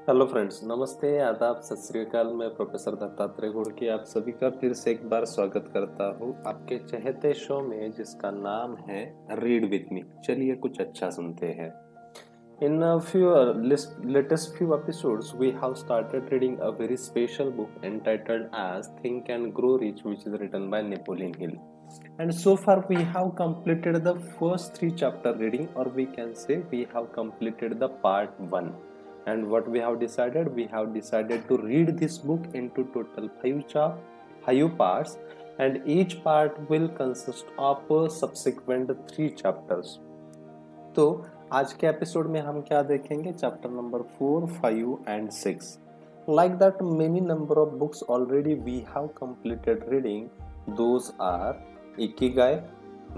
Hello friends, नमस्ते, आदाब, सत श्री अकाल। मैं प्रोफेसर दत्तात्रेय घुड़की आप सभी का फिर से एक बार स्वागत करता हूँ आपके चहेते शो में जिसका नाम है रीड विथ मी। चलिए कुछ अच्छा सुनते हैं। In a few latest few episodes, we have started reading a very special book entitled as Think and Grow Rich, which is written by Napoleon Hill. And so far, we have completed the first 3 chapter reading, or we can say we have completed the part 1. And what we have decided? We have decided to read this book into total 5 parts, and each part will consist of subsequent 3 chapters. तो आज के episode में हम क्या देखेंगे? Chapter number 4, 5 and 6. Like that, many number of books already we have completed reading. Those are Ikigai,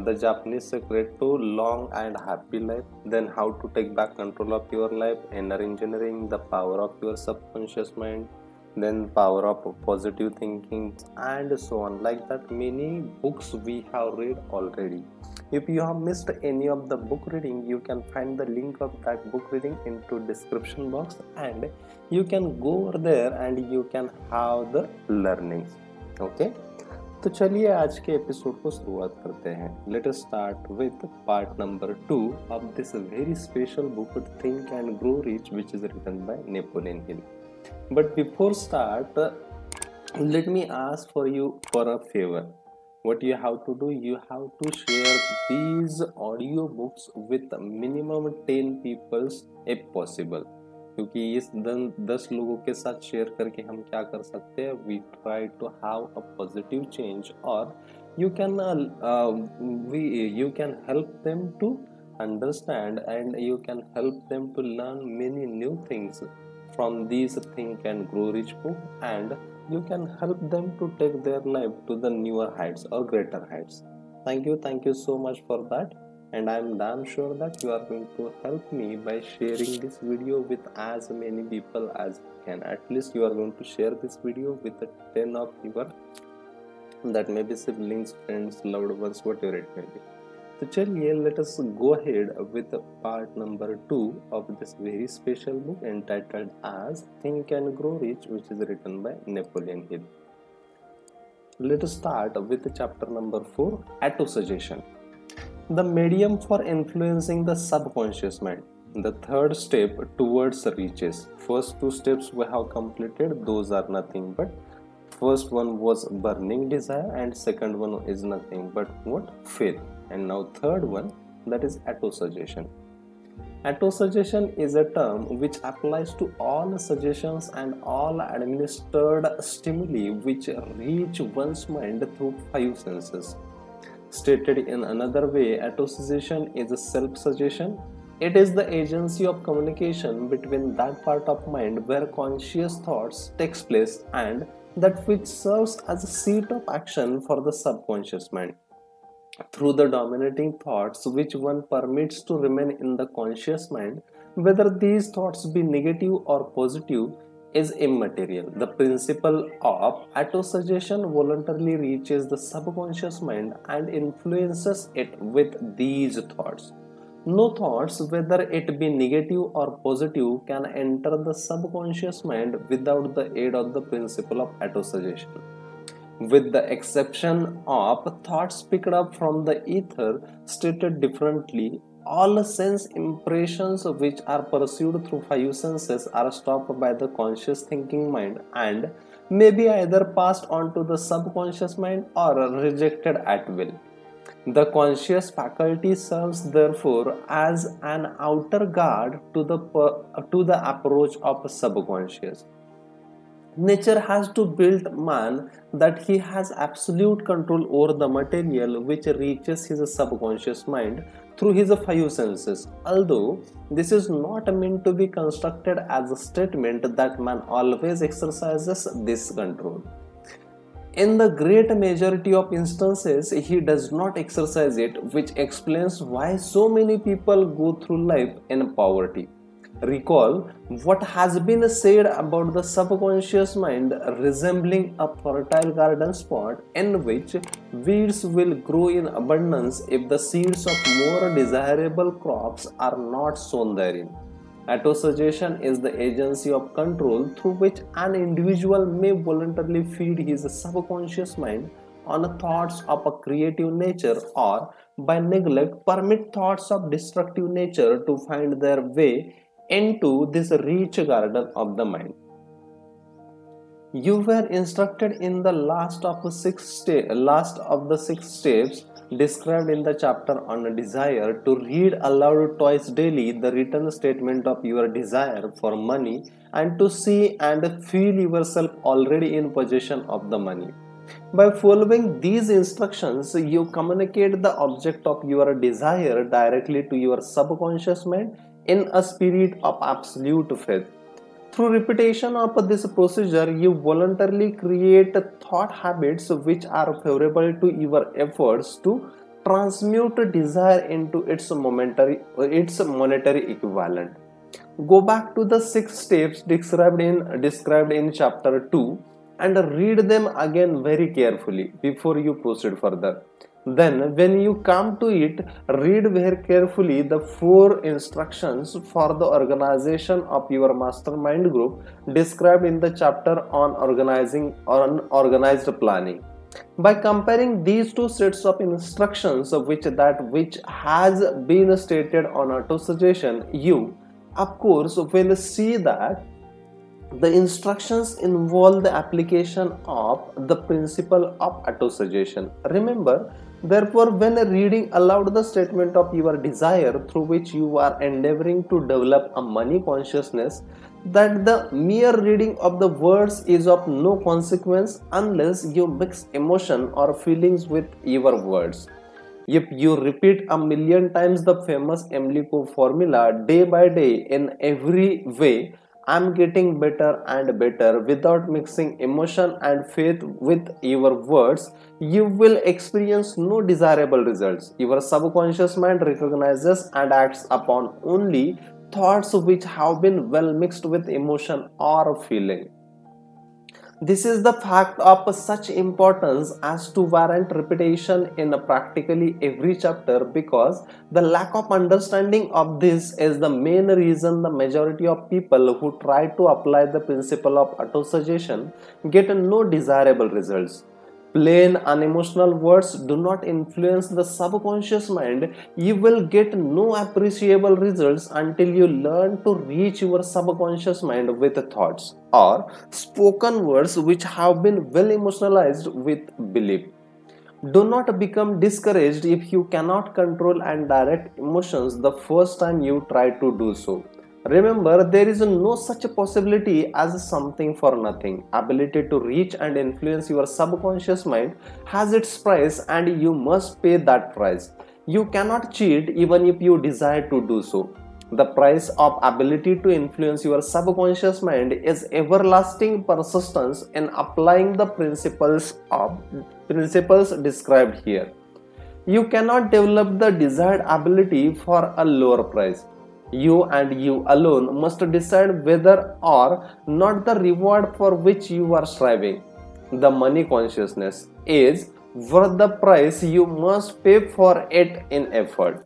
The Japanese Secret to Long and Happy Life, then How to Take Back Control of Your Life, Inner Engineering, The Power of Your Subconscious Mind, then Power of Positive Thinking, and so on. Like that, many books we have read already. If you have missed any of the book reading, you can find the link of that book reading into description box, and you can go over there and you can have the learnings. Okay? तो चलिए आज के episode को शुरुआत करते हैं. Let us start with part number 2 of this very special book Think and Grow Rich, which is written by Napoleon Hill. But before start, let me ask for you for a favor. What you have to do, you have to share these audio books with minimum 10 peoples if possible. क्योंकि इस 10 लोगों के साथ share करके हम क्या कर सकते हैं? We try to have a positive change, or you can help them to understand, and you can help them to learn many new things from these Think and Grow Rich book, and you can help them to take their life to the newer heights or greater heights. Thank you so much for that, and I'm damn sure that you are going to help me by sharing this video with as many people as you can. At least you are going to share this video with 10 of your, that may be siblings, friends, loved ones, whatever it may be. तो चलिए let us go ahead with part number 2 of this very special book entitled as Think and Grow Rich, which is written by Napoleon Hill. Let us start with chapter number 4, Autosuggestion. The medium for influencing the subconscious mind. The third step towards riches. First 2 steps we have completed. Those are nothing but, first one was burning desire, and second one is nothing but what? Faith. And now third one, that is autosuggestion. Autosuggestion is a term which applies to all suggestions and all administered stimuli which reach one's mind through 5 senses. Stated in another way, autosuggestion is a self-suggestion. It is the agency of communication between that part of mind where conscious thoughts takes place and that which serves as a seat of action for the subconscious mind. Through the dominating thoughts which one permits to remain in the conscious mind, whether these thoughts be negative or positive is immaterial. The principle of autosuggestion voluntarily reaches the subconscious mind and influences it with these thoughts. No thoughts, whether it be negative or positive, can enter the subconscious mind without the aid of the principle of autosuggestion. With the exception of thoughts picked up from the ether. Stated differently, all sense impressions which are pursued through 5 senses are stopped by the conscious thinking mind and may be either passed on to the subconscious mind or rejected at will. The conscious faculty serves therefore as an outer guard to the approach of subconscious. Nature has to build man that he has absolute control over the material which reaches his subconscious mind through his 5 senses. Although this is not meant to be constructed as a statement that man always exercises this control. In the great majority of instances, he does not exercise it, which explains why so many people go through life in poverty. Recall what has been said about the subconscious mind resembling a fertile garden spot in which weeds will grow in abundance if the seeds of more desirable crops are not sown therein. Autosuggestion is the agency of control through which an individual may voluntarily feed his subconscious mind on thoughts of a creative nature, or by neglect permit thoughts of destructive nature to find their way into this rich garden of the mind. You were instructed in the last of the six steps described in the chapter on desire to read aloud twice daily the written statement of your desire for money, and to see and feel yourself already in possession of the money. By following these instructions, you communicate the object of your desire directly to your subconscious mind in a spirit of absolute faith. Through repetition of this procedure, you voluntarily create thought habits which are favorable to your efforts to transmute desire into its monetary equivalent. Go back to the six steps described in chapter 2 and read them again very carefully before you proceed further. Then, when you come to it, read very carefully the four instructions for the organization of your mastermind group described in the chapter on organized planning. By comparing these two sets of instructions which has been stated on autosuggestion, you of course will see that the instructions involve the application of the principle of autosuggestion. Remember, therefore, when reading aloud the statement of your desire through which you are endeavoring to develop a money consciousness, that the mere reading of the words is of no consequence unless you mix emotion or feelings with your words. If you repeat a million times the famous Emlico formula day by day in every way, I'm getting better and better, without mixing emotion and faith with your words, you will experience no desirable results. Your subconscious mind recognizes and acts upon only thoughts which have been well mixed with emotion or feeling. This is the fact of such importance as to warrant repetition in practically every chapter, because the lack of understanding of this is the main reason the majority of people who try to apply the principle of autosuggestion get no desirable results. Plain unemotional words do not influence the subconscious mind. You will get no appreciable results until you learn to reach your subconscious mind with thoughts or spoken words which have been well emotionalized with belief. Do not become discouraged if you cannot control and direct emotions the first time you try to do so. Remember, there is no such possibility as something for nothing. Ability to reach and influence your subconscious mind has its price, and you must pay that price. You cannot cheat even if you desire to do so. The price of ability to influence your subconscious mind is everlasting persistence in applying the principles described here. You cannot develop the desired ability for a lower price. You and you alone must decide whether or not the reward for which you are striving, the money consciousness, is worth the price you must pay for it in effort.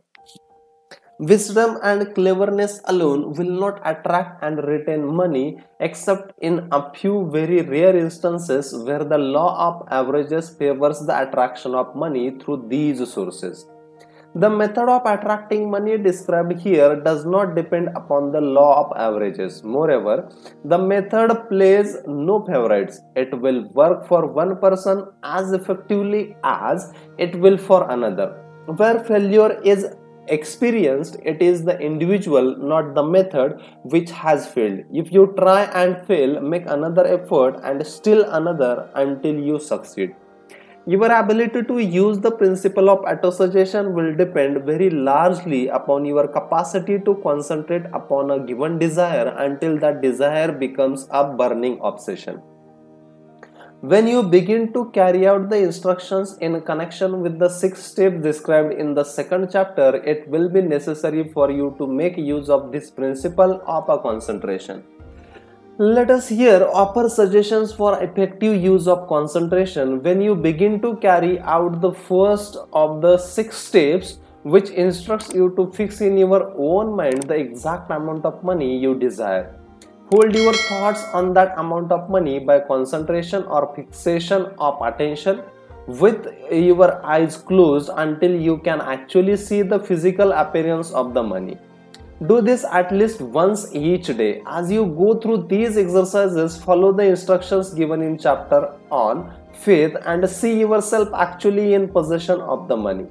Wisdom and cleverness alone will not attract and retain money except in a few very rare instances where the law of averages favors the attraction of money through these sources. The method of attracting money described here does not depend upon the law of averages. Moreover, the method plays no favorites. It will work for one person as effectively as it will for another. Where failure is experienced, it is the individual, not the method, which has failed. If you try and fail, make another effort and still another until you succeed. Your ability to use the principle of autosuggestion will depend very largely upon your capacity to concentrate upon a given desire until that desire becomes a burning obsession. When you begin to carry out the instructions in connection with the 6 steps described in the second chapter, it will be necessary for you to make use of this principle of a concentration. Let us here offer suggestions for effective use of concentration. When you begin to carry out the first of the 6 steps, which instructs you to fix in your own mind the exact amount of money you desire. Hold your thoughts on that amount of money by concentration or fixation of attention with your eyes closed until you can actually see the physical appearance of the money. Do this at least once each day. As you go through these exercises, follow the instructions given in chapter on faith and see yourself actually in possession of the money.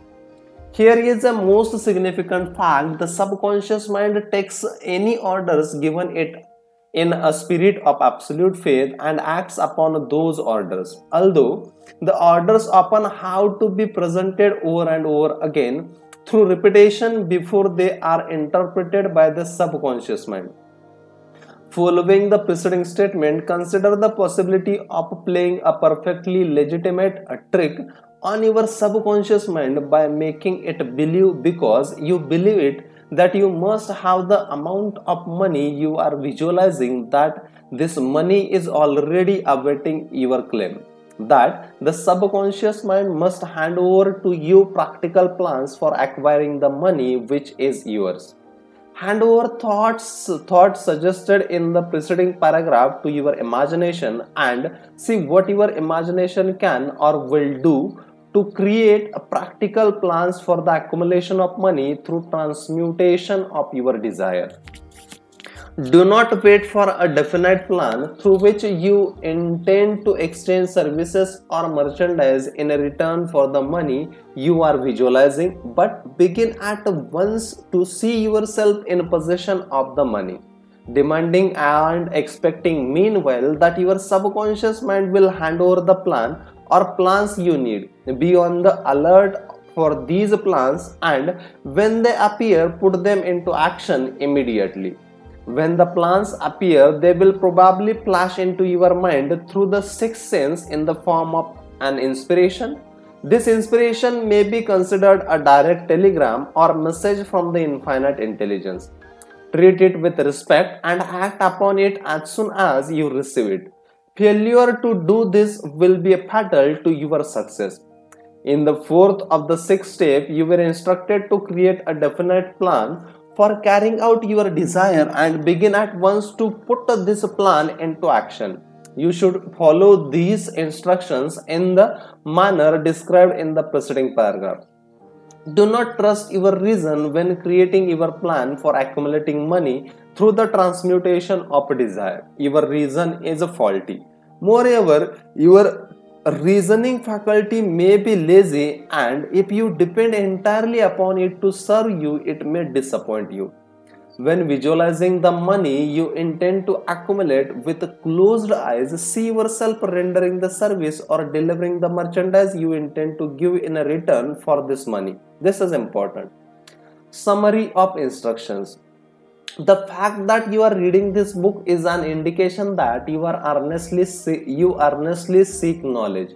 Here is a most significant fact: the subconscious mind takes any orders given it in a spirit of absolute faith and acts upon those orders. Although the orders often have to be presented over and over again through repetition before they are interpreted by the subconscious mind. Following the preceding statement, consider the possibility of playing a perfectly legitimate trick on your subconscious mind by making it believe, because you believe it, that you must have the amount of money you are visualizing, that this money is already awaiting your claim, that the subconscious mind must hand over to you practical plans for acquiring the money which is yours. Hand over thoughts suggested in the preceding paragraph to your imagination and see what your imagination can or will do to create practical plans for the accumulation of money through transmutation of your desire. Do not wait for a definite plan through which you intend to exchange services or merchandise in return for the money you are visualizing, but begin at once to see yourself in possession of the money, demanding and expecting meanwhile that your subconscious mind will hand over the plan or plans you need. Be on the alert for these plans, and when they appear, put them into action immediately. When the plans appear, they will probably flash into your mind through the sixth sense in the form of an inspiration. This inspiration may be considered a direct telegram or message from the infinite intelligence. Treat it with respect and act upon it as soon as you receive it. Failure to do this will be fatal to your success. In the fourth of the sixth step, you were instructed to create a definite plan for carrying out your desire and begin at once to put this plan into action. You should follow these instructions in the manner described in the preceding paragraph. Do not trust your reason when creating your plan for accumulating money through the transmutation of desire. Your reason is faulty. Moreover, your reasoning faculty may be lazy, and if you depend entirely upon it to serve you, it may disappoint you. When visualizing the money you intend to accumulate with closed eyes, see yourself rendering the service or delivering the merchandise you intend to give in a return for this money. This is important. Summary of instructions. The fact that you are reading this book is an indication that you earnestly seek knowledge.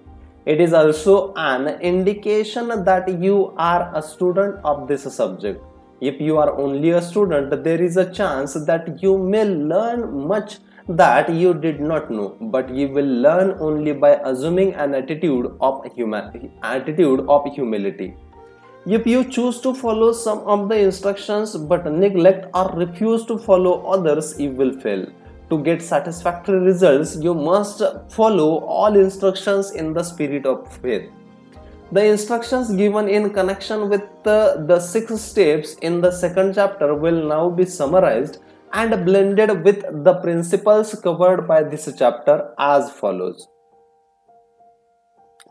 It is also an indication that you are a student of this subject. If you are only a student, there is a chance that you may learn much that you did not know, but you will learn only by assuming an attitude of humility. If you choose to follow some of the instructions but neglect or refuse to follow others, you will fail. To get satisfactory results, you must follow all instructions in the spirit of faith. The instructions given in connection with the 6 steps in the second chapter will now be summarized and blended with the principles covered by this chapter as follows.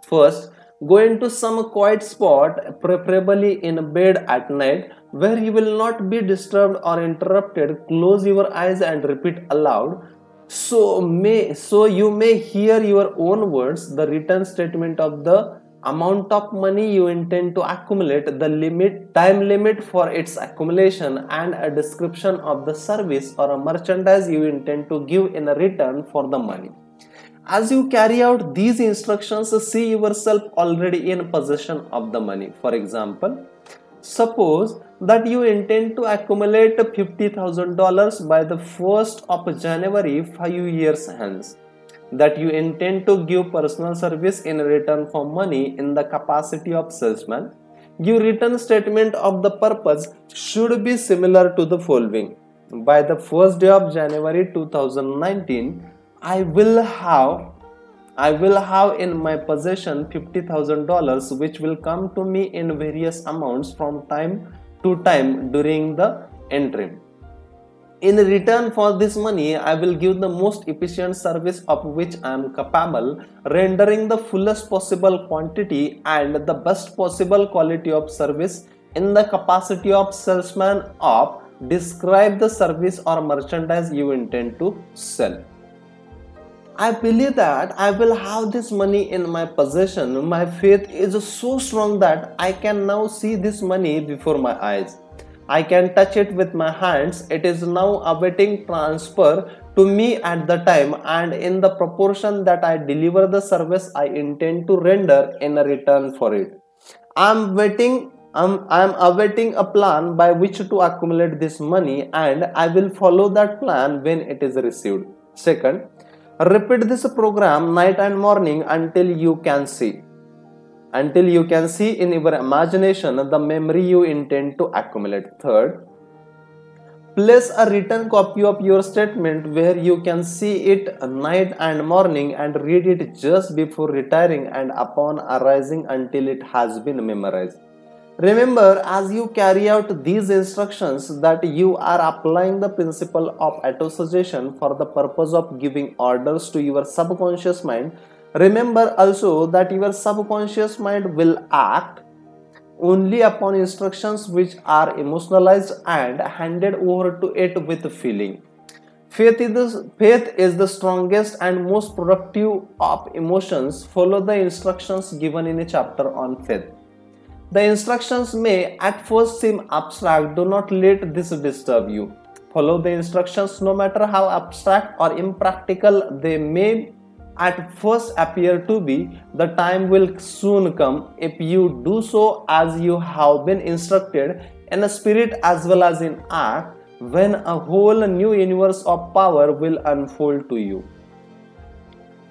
First, go into some quiet spot, preferably in bed at night, where you will not be disturbed or interrupted. Close your eyes and repeat aloud, so you may hear your own words, the written statement of the amount of money you intend to accumulate, the time limit for its accumulation, and a description of the service or a merchandise you intend to give in return for the money. As you carry out these instructions, see yourself already in possession of the money. For example, suppose that you intend to accumulate $50,000 by the 1st of January 5 years hence, that you intend to give personal service in return for money in the capacity of salesman. Your written statement of the purpose should be similar to the following. By the first day of January 2019, I will have in my possession $50,000 which will come to me in various amounts from time to time during the interim. In return for this money, I will give the most efficient service of which I am capable, rendering the fullest possible quantity and the best possible quality of service in the capacity of salesman of describe the service or merchandise you intend to sell. I believe that I will have this money in my possession. My faith is so strong that I can now see this money before my eyes. I can touch it with my hands. It is now awaiting transfer to me at the time and in the proportion that I deliver the service I intend to render in return for it. I am awaiting a plan by which to accumulate this money and I will follow that plan when it is received. Second, repeat this program night and morning until you can see in your imagination the memory you intend to accumulate. Third, place a written copy of your statement where you can see it night and morning and read it just before retiring and upon arising until it has been memorized. Remember, as you carry out these instructions, that you are applying the principle of autosuggestion for the purpose of giving orders to your subconscious mind. Remember also that your subconscious mind will act only upon instructions which are emotionalized and handed over to it with feeling. Faith is the strongest and most productive of emotions. Follow the instructions given in a chapter on faith. The instructions may at first seem abstract. Do not let this disturb you. Follow the instructions no matter how abstract or impractical they may at first appear to be. The time will soon come if you do so as you have been instructed in a spirit as well as in act, when a whole new universe of power will unfold to you.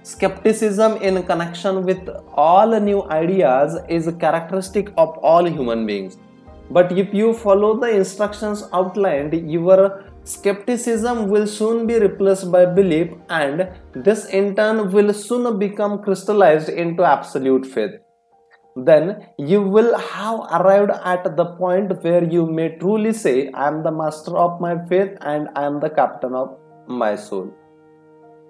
Skepticism in connection with all new ideas is a characteristic of all human beings. But if you follow the instructions outlined, your skepticism will soon be replaced by belief, and this in turn will soon become crystallized into absolute faith. Then you will have arrived at the point where you may truly say, I am the master of my faith and I am the captain of my soul.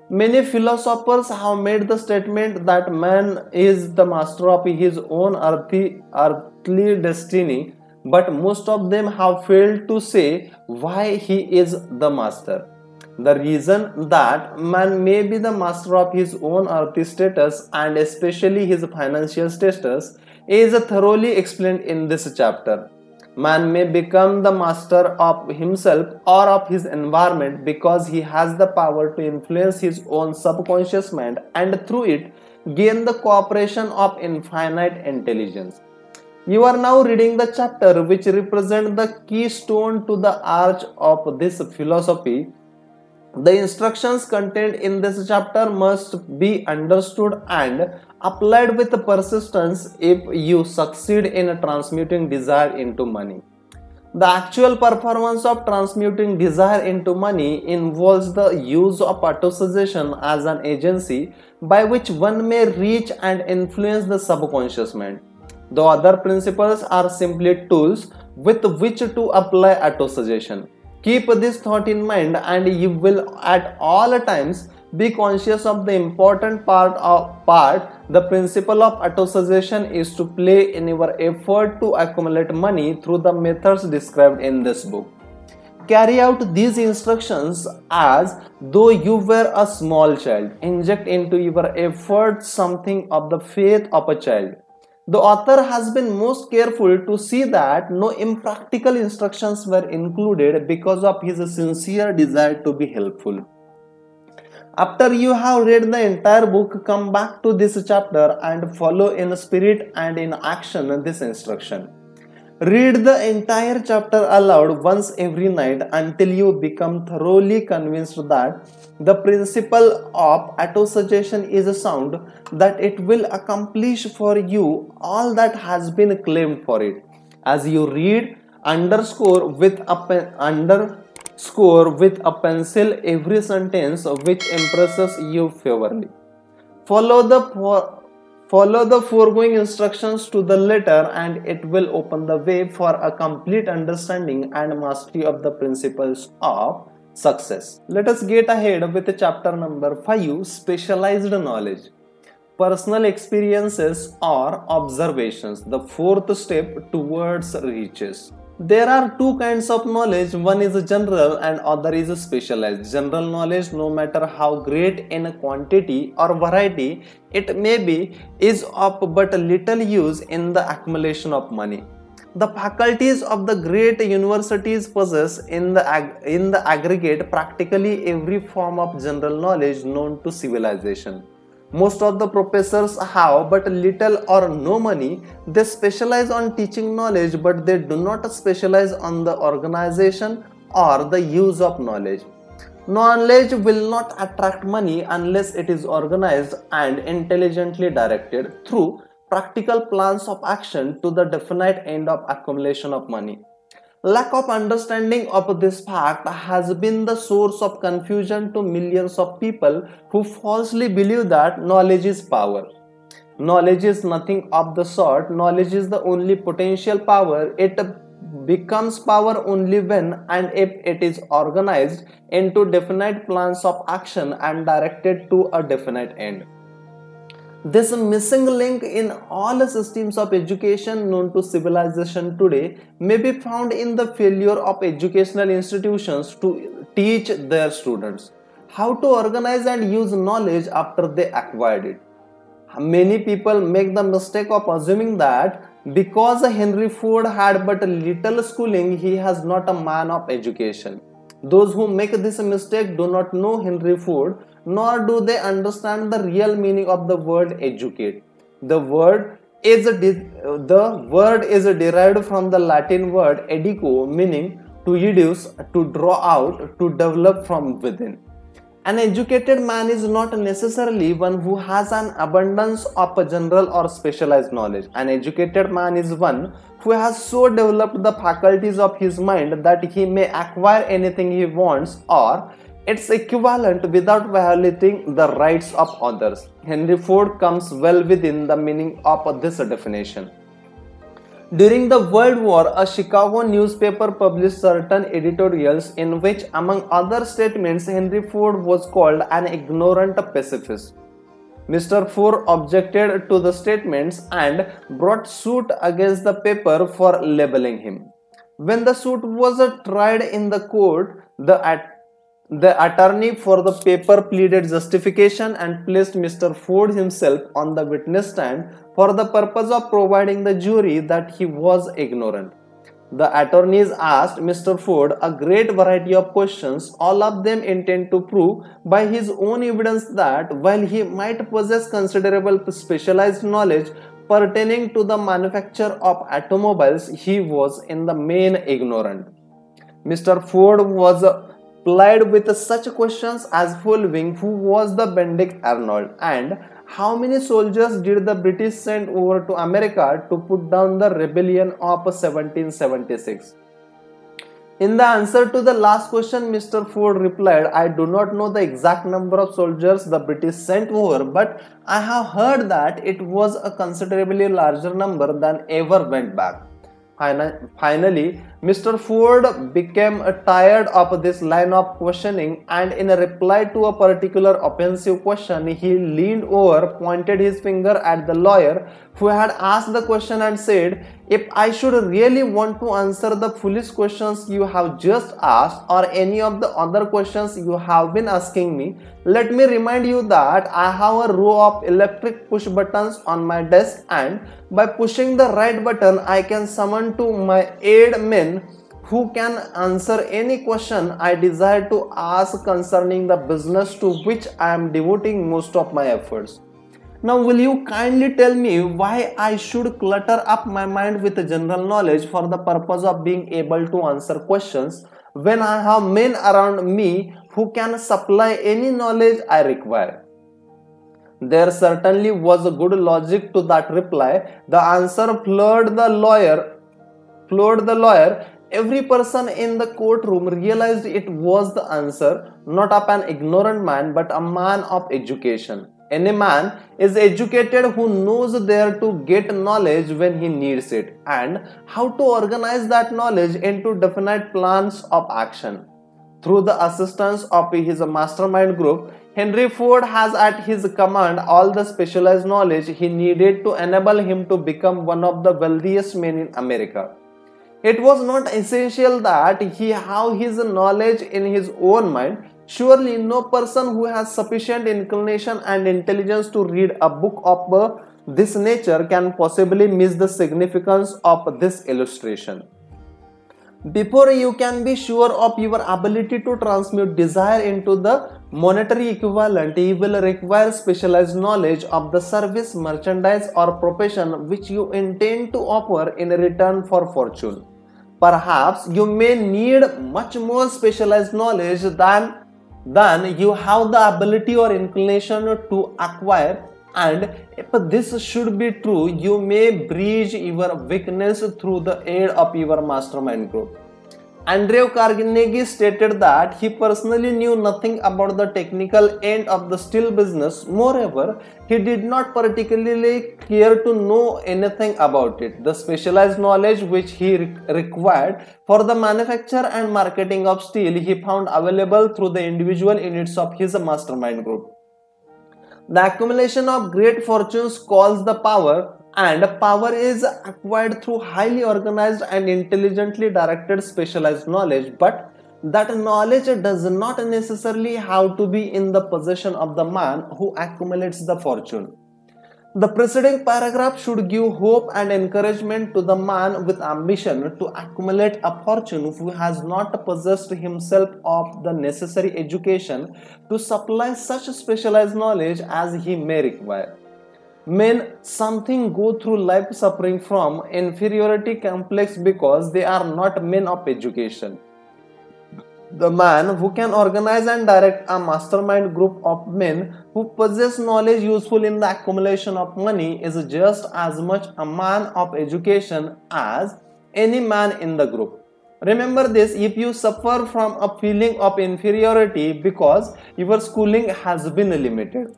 Many philosophers have made the statement that man is the master of his own earthly destiny, but most of them have failed to say why he is the master. The reason that man may be the master of his own earthly status and especially his financial status is thoroughly explained in this chapter. Man may become the master of himself or of his environment because he has the power to influence his own subconscious mind and through it gain the cooperation of infinite intelligence. You are now reading the chapter which represents the keystone to the arch of this philosophy. The instructions contained in this chapter must be understood and applied with persistence if you succeed in transmuting desire into money. The actual performance of transmuting desire into money involves the use of autosuggestion as an agency by which one may reach and influence the subconscious mind. The other principles are simply tools with which to apply autosuggestion. Keep this thought in mind and you will at all times be conscious of the important part the principle of autosuggestion is to play in your effort to accumulate money through the methods described in this book. Carry out these instructions as though you were a small child. Inject into your efforts something of the faith of a child. The author has been most careful to see that no impractical instructions were included because of his sincere desire to be helpful. After you have read the entire book, come back to this chapter and follow in spirit and in action this instruction. Read the entire chapter aloud once every night until you become thoroughly convinced that the principle of autosuggestion is sound, that it will accomplish for you all that has been claimed for it. As you read, underscore with a pencil every sentence which impresses you favorably. Follow the Follow the foregoing instructions to the letter, and it will open the way for a complete understanding and mastery of the principles of success. Let us get ahead with chapter number 5, specialized knowledge. Personal experiences or observations, the fourth step towards riches. There are two kinds of knowledge. One is general and other is specialized. General knowledge, no matter how great in quantity or variety it may be, is of but little use in the accumulation of money. The faculties of the great universities possess in the aggregate practically every form of general knowledge known to civilization. Most of the professors have but little or no money. They specialize on teaching knowledge, but they do not specialize on the organization or the use of knowledge. Knowledge will not attract money unless it is organized and intelligently directed through practical plans of action to the definite end of accumulation of money. Lack of understanding of this fact has been the source of confusion to millions of people who falsely believe that knowledge is power. Knowledge is nothing of the sort. Knowledge is the only potential power. It becomes power only when and if it is organized into definite plans of action and directed to a definite end. This missing link in all systems of education known to civilization today may be found in the failure of educational institutions to teach their students how to organize and use knowledge after they acquired it. Many people make the mistake of assuming that because Henry Ford had but little schooling, he is not a man of education. Those who make this mistake do not know Henry Ford, nor do they understand the real meaning of the word educate. The word is derived from the Latin word educo, meaning to educe, to draw out, to develop from within. An educated man is not necessarily one who has an abundance of a general or specialized knowledge. An educated man is one who has so developed the faculties of his mind that he may acquire anything he wants or its equivalent without violating the rights of others. Henry Ford comes well within the meaning of this definition. During the World War, a Chicago newspaper published certain editorials in which, among other statements, Henry Ford was called an ignorant pacifist. Mr. Ford objected to the statements and brought suit against the paper for labeling him. When the suit was tried in the court, the attorney for the paper pleaded justification and placed Mr. Ford himself on the witness stand for the purpose of providing the jury that he was ignorant. The attorneys asked Mr. Ford a great variety of questions, all of them intent to prove by his own evidence that while he might possess considerable specialized knowledge pertaining to the manufacture of automobiles, he was in the main ignorant. Mr. Ford was plied with such questions as following: who was the Benedict Arnold, and how many soldiers did the British send over to America to put down the rebellion of 1776? In the answer to the last question, Mr. Ford replied, I do not know the exact number of soldiers the British sent over, but I have heard that it was a considerably larger number than ever went back. Finally, Mr. Ford became tired of this line of questioning, and in a reply to a particular offensive question, he leaned over, pointed his finger at the lawyer who had asked the question and said, if I should really want to answer the foolish questions you have just asked or any of the other questions you have been asking me, let me remind you that I have a row of electric push buttons on my desk, and by pushing the right button I can summon to my aid men who can answer any question I desire to ask concerning the business to which I am devoting most of my efforts. Now, will you kindly tell me why I should clutter up my mind with general knowledge for the purpose of being able to answer questions when I have men around me who can supply any knowledge I require? There certainly was a good logic to that reply. The answer floored the lawyer. Every person in the courtroom realized it was the answer, not of an ignorant man, but a man of education. Any man is educated who knows where to get knowledge when he needs it and how to organize that knowledge into definite plans of action. Through the assistance of his mastermind group, Henry Ford has at his command all the specialized knowledge he needed to enable him to become one of the wealthiest men in America. It was not essential that he have his knowledge in his own mind. Surely no person who has sufficient inclination and intelligence to read a book of this nature can possibly miss the significance of this illustration. Before you can be sure of your ability to transmute desire into the monetary equivalent, you will require specialized knowledge of the service, merchandise, or profession which you intend to offer in return for fortune. Perhaps you may need much more specialized knowledge than you have the ability or inclination to acquire, and if this should be true, you may bridge your weakness through the aid of your mastermind group. Andrew Carnegie stated that he personally knew nothing about the technical end of the steel business. Moreover, he did not particularly care to know anything about it. The specialized knowledge which he required for the manufacture and marketing of steel he found available through the individual units of his mastermind group. The accumulation of great fortunes calls the power, and power is acquired through highly organized and intelligently directed specialized knowledge, but that knowledge does not necessarily have to be in the possession of the man who accumulates the fortune. The preceding paragraph should give hope and encouragement to the man with ambition to accumulate a fortune who has not possessed himself of the necessary education to supply such specialized knowledge as he may require. Men something go through life suffering from inferiority complex because they are not men of education. The man who can organize and direct a mastermind group of men who possess knowledge useful in the accumulation of money is just as much a man of education as any man in the group. Remember this: if you suffer from a feeling of inferiority because your schooling has been limited.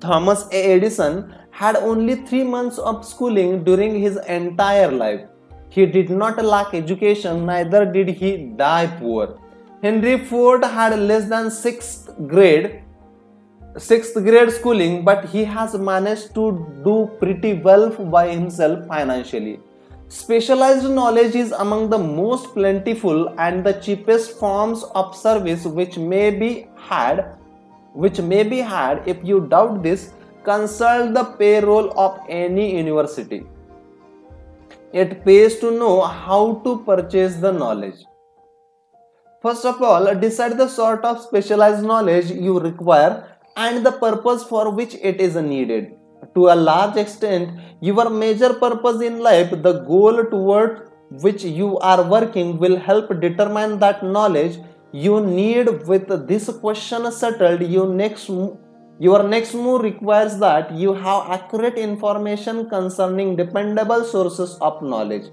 Thomas A. Edison had only 3 months of schooling during his entire life. He did not lack education, neither did he die poor. Henry Ford had less than 6th grade schooling, but he has managed to do pretty well by himself financially. Specialized knowledge is among the most plentiful and the cheapest forms of service which may be had. If you doubt this, consult the payroll of any university. It pays to know how to purchase the knowledge. First of all, decide the sort of specialized knowledge you require and the purpose for which it is needed. To a large extent, your major purpose in life, the goal toward which you are working, will help determine that knowledge you need. With this question settled, your next move requires that you have accurate information concerning dependable sources of knowledge.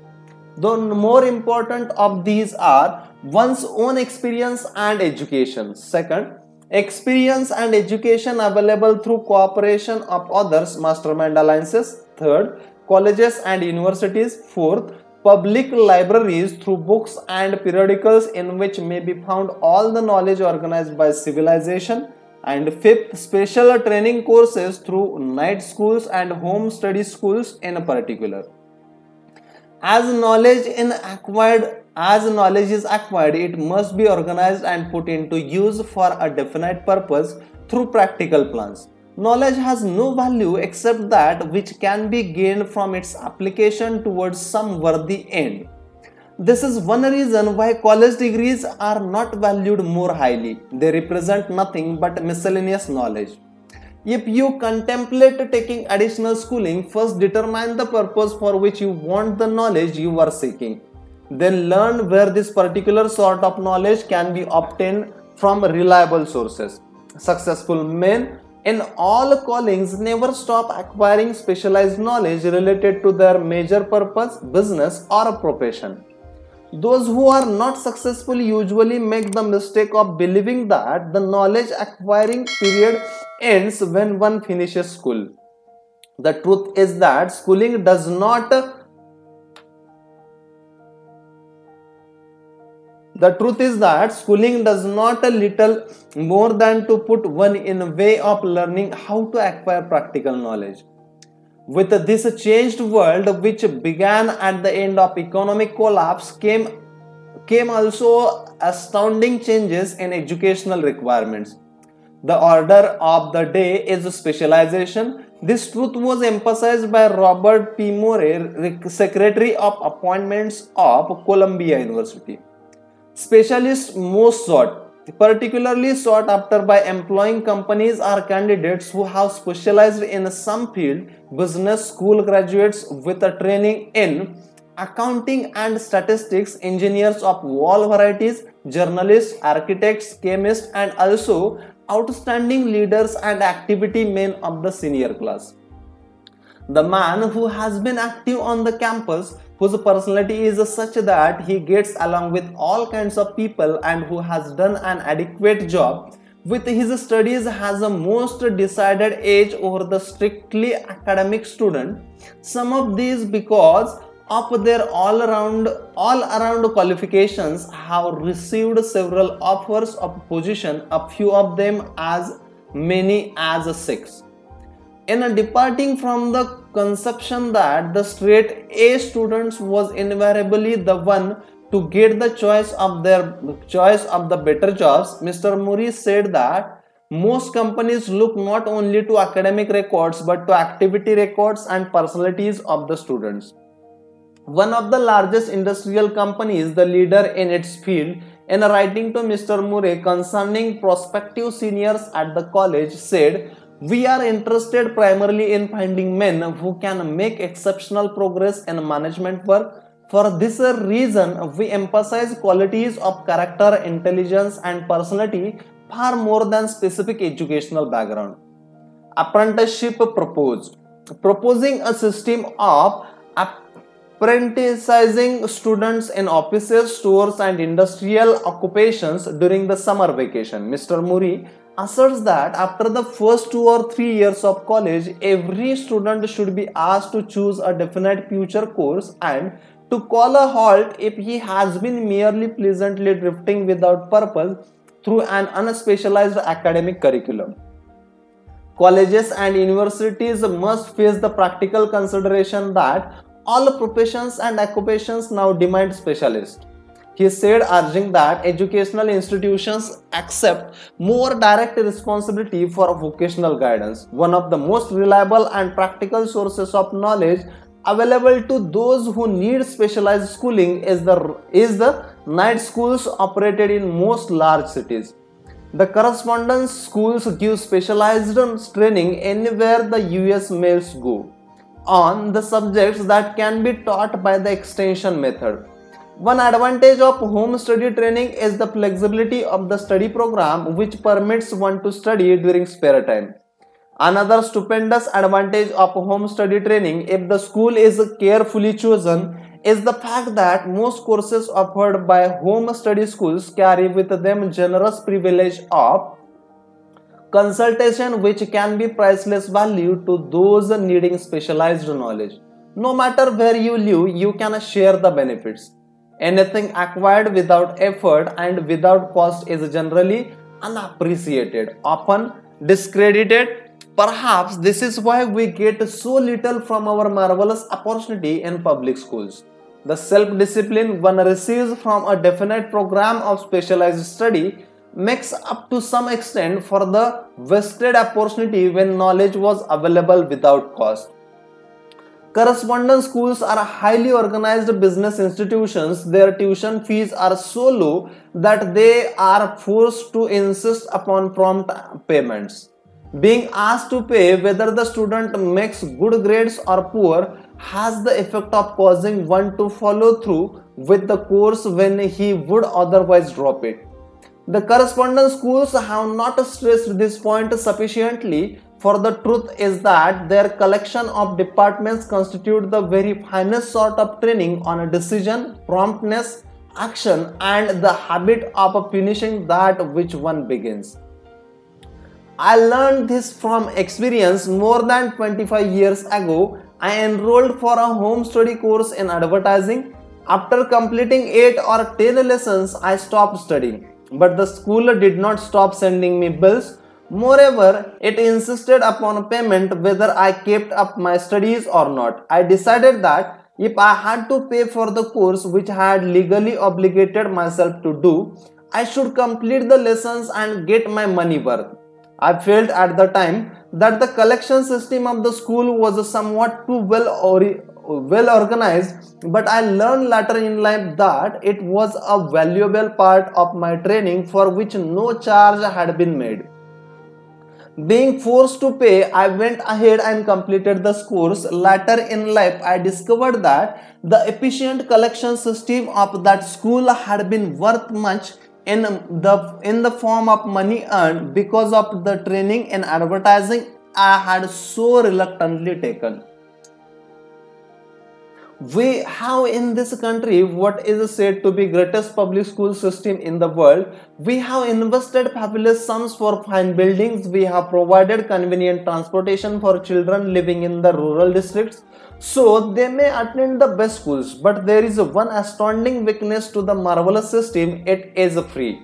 The more important of these are one's own experience and education. Second, experience and education available through cooperation of others, mastermind alliances. Third, colleges and universities. Fourth, public libraries through books and periodicals in which may be found all the knowledge organized by civilization. And fifth, special training courses through night schools and home study schools in particular. As knowledge is acquired, it must be organized and put into use for a definite purpose through practical plans. Knowledge has no value except that which can be gained from its application towards some worthy end. This is one reason why college degrees are not valued more highly. They represent nothing but miscellaneous knowledge. If you contemplate taking additional schooling, first determine the purpose for which you want the knowledge you are seeking. Then learn where this particular sort of knowledge can be obtained from reliable sources. Successful men in all callings never stop acquiring specialized knowledge related to their major purpose, business, or profession. Those who are not successful usually make the mistake of believing that the knowledge acquiring period ends when one finishes school. The truth is that schooling does not a little more than to put one in a way of learning how to acquire practical knowledge. With this changed world, which began at the end of economic collapse, came also astounding changes in educational requirements. The order of the day is specialization. This truth was emphasized by Robert P. Murray, Secretary of Appointments of Columbia University. Specialists most sought, particularly sought after by employing companies, are candidates who have specialized in some field. Business school graduates with a training in accounting and statistics, engineers of all varieties, journalists, architects, chemists, and also outstanding leaders and activity men of the senior class. The man who has been active on the campus, whose personality is such that he gets along with all kinds of people, and who has done an adequate job with his studies, has a most decided edge over the strictly academic student. Some of these, because of their all around qualifications, have received several offers of position, a few of them as many as 6. In departing from the conception that the straight A students was invariably the one to get the choice of the better jobs, Mr. Murray said that most companies look not only to academic records but to activity records and personalities of the students. One of the largest industrial companies, the leader in its field, in writing to Mr. Murray concerning prospective seniors at the college, said, "We are interested primarily in finding men who can make exceptional progress in management work. For this reason, we emphasize qualities of character, intelligence, and personality far more than specific educational background." Apprenticeship proposed. Proposing a system of apprenticing students in offices, stores, and industrial occupations during the summer vacation, Mr. Murray asserts that after the first 2 or 3 years of college, every student should be asked to choose a definite future course and to call a halt if he has been merely pleasantly drifting without purpose through an unspecialized academic curriculum. Colleges and universities must face the practical consideration that all professions and occupations now demand specialists. He said, urging that educational institutions accept more direct responsibility for vocational guidance. One of the most reliable and practical sources of knowledge available to those who need specialized schooling is the night schools operated in most large cities. The correspondence schools give specialized training anywhere the US males go on the subjects that can be taught by the extension method. One advantage of home study training is the flexibility of the study program, which permits one to study during spare time. Another stupendous advantage of home study training, if the school is carefully chosen, is the fact that most courses offered by home study schools carry with them generous privilege of consultation, which can be priceless value to those needing specialized knowledge. No matter where you live, you can share the benefits. Anything acquired without effort and without cost is generally unappreciated, often discredited. Perhaps this is why we get so little from our marvelous opportunity in public schools. The self-discipline one receives from a definite program of specialized study makes up to some extent for the wasted opportunity when knowledge was available without cost. Correspondence schools are highly organized business institutions. Their tuition fees are so low that they are forced to insist upon prompt payments. Being asked to pay whether the student makes good grades or poor has the effect of causing one to follow through with the course when he would otherwise drop it. The correspondence schools have not stressed this point sufficiently, for the truth is that their collection of departments constitute the very finest sort of training on decision, promptness, action, and the habit of punishing that which one begins. I learned this from experience more than 25 years ago. I enrolled for a home study course in advertising. After completing 8 or 10 lessons, I stopped studying. But the school did not stop sending me bills. Moreover, it insisted upon payment whether I kept up my studies or not. I decided that if I had to pay for the course which I had legally obligated myself to do, I should complete the lessons and get my money worth. I felt at the time that the collection system of the school was somewhat too well organized, but I learned later in life that it was a valuable part of my training for which no charge had been made. Being forced to pay, I went ahead and completed the course. Later in life, I discovered that the efficient collection system of that school had been worth much in the form of money earned because of the training in advertising I had so reluctantly taken. We have in this country what is said to be greatest public school system in the world. We have invested fabulous sums for fine buildings. We have provided convenient transportation for children living in the rural districts, so they may attend the best schools. But there is one astounding weakness to the marvelous system: it is free.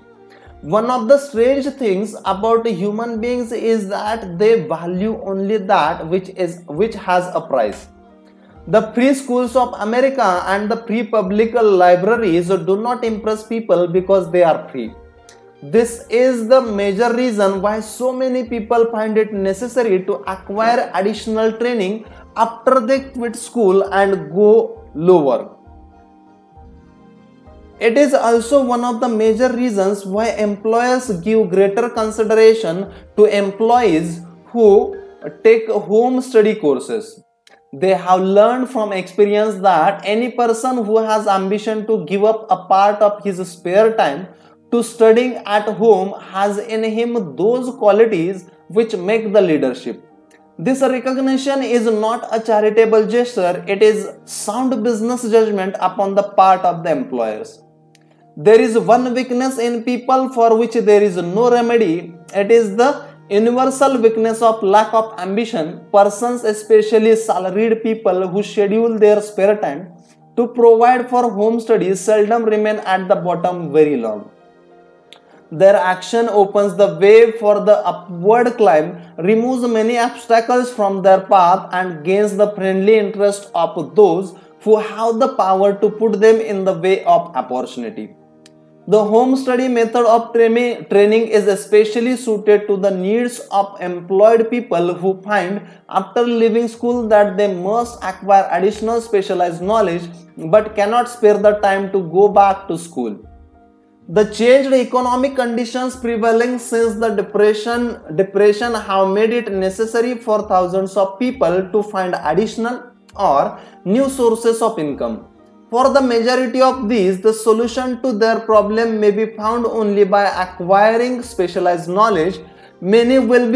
One of the strange things about human beings is that they value only that which has a price. The free schools of America and the free public libraries do not impress people because they are free. This is the major reason why so many people find it necessary to acquire additional training after they quit school and go lower. It is also one of the major reasons why employers give greater consideration to employees who take home study courses. They have learned from experience that any person who has ambition to give up a part of his spare time to studying at home has in him those qualities which make the leadership. This recognition is not a charitable gesture, it is sound business judgment upon the part of the employers. There is one weakness in people for which there is no remedy. It is the universal weakness of lack of ambition. Persons, especially salaried people who schedule their spare time to provide for home studies, seldom remain at the bottom very long. Their action opens the way for the upward climb, removes many obstacles from their path, and gains the friendly interest of those who have the power to put them in the way of opportunity. The home study method of training is especially suited to the needs of employed people who find after leaving school that they must acquire additional specialized knowledge but cannot spare the time to go back to school. The changed economic conditions prevailing since the depression have made it necessary for thousands of people to find additional or new sources of income. For the majority of these, the solution to their problem may be found only by acquiring specialized knowledge. Many will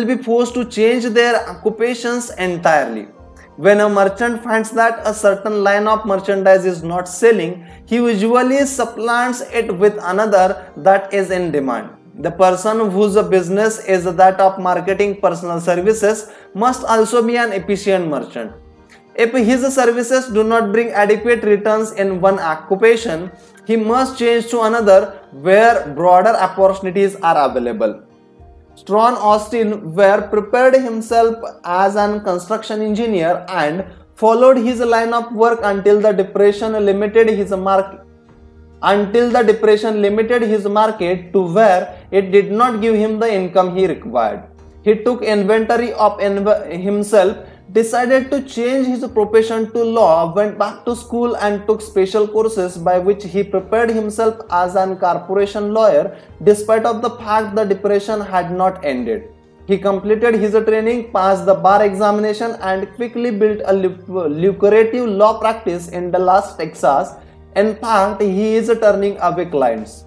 be forced to change their occupations entirely. When a merchant finds that a certain line of merchandise is not selling, he usually supplants it with another that is in demand. The person whose business is that of marketing personal services must also be an efficient merchant. If his services do not bring adequate returns in one occupation, he must change to another where broader opportunities are available. John Austin prepared himself as an construction engineer and followed his line of work until the depression limited his market to where it did not give him the income he required. He took inventory of himself, decided to change his profession to law, went back to school and took special courses by which he prepared himself as an corporation lawyer despite of the fact the depression had not ended. He completed his training, passed the bar examination and quickly built a lucrative law practice in Dallas, Texas. In fact, he is turning away clients.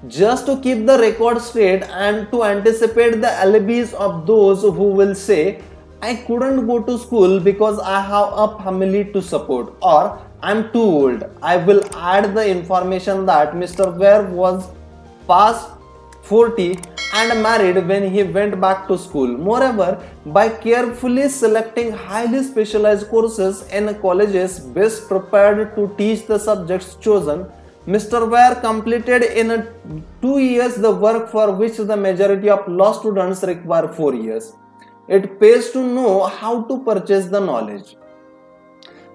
Just to keep the record straight and to anticipate the alibis of those who will say, I couldn't go to school because I have a family to support, or I'm too old, I will add the information that Mr. Ware was past 40 and married when he went back to school. Moreover, by carefully selecting highly specialized courses in colleges best prepared to teach the subjects chosen, Mr. Ware completed in 2 years the work for which the majority of law students require 4 years. It pays to know how to purchase the knowledge.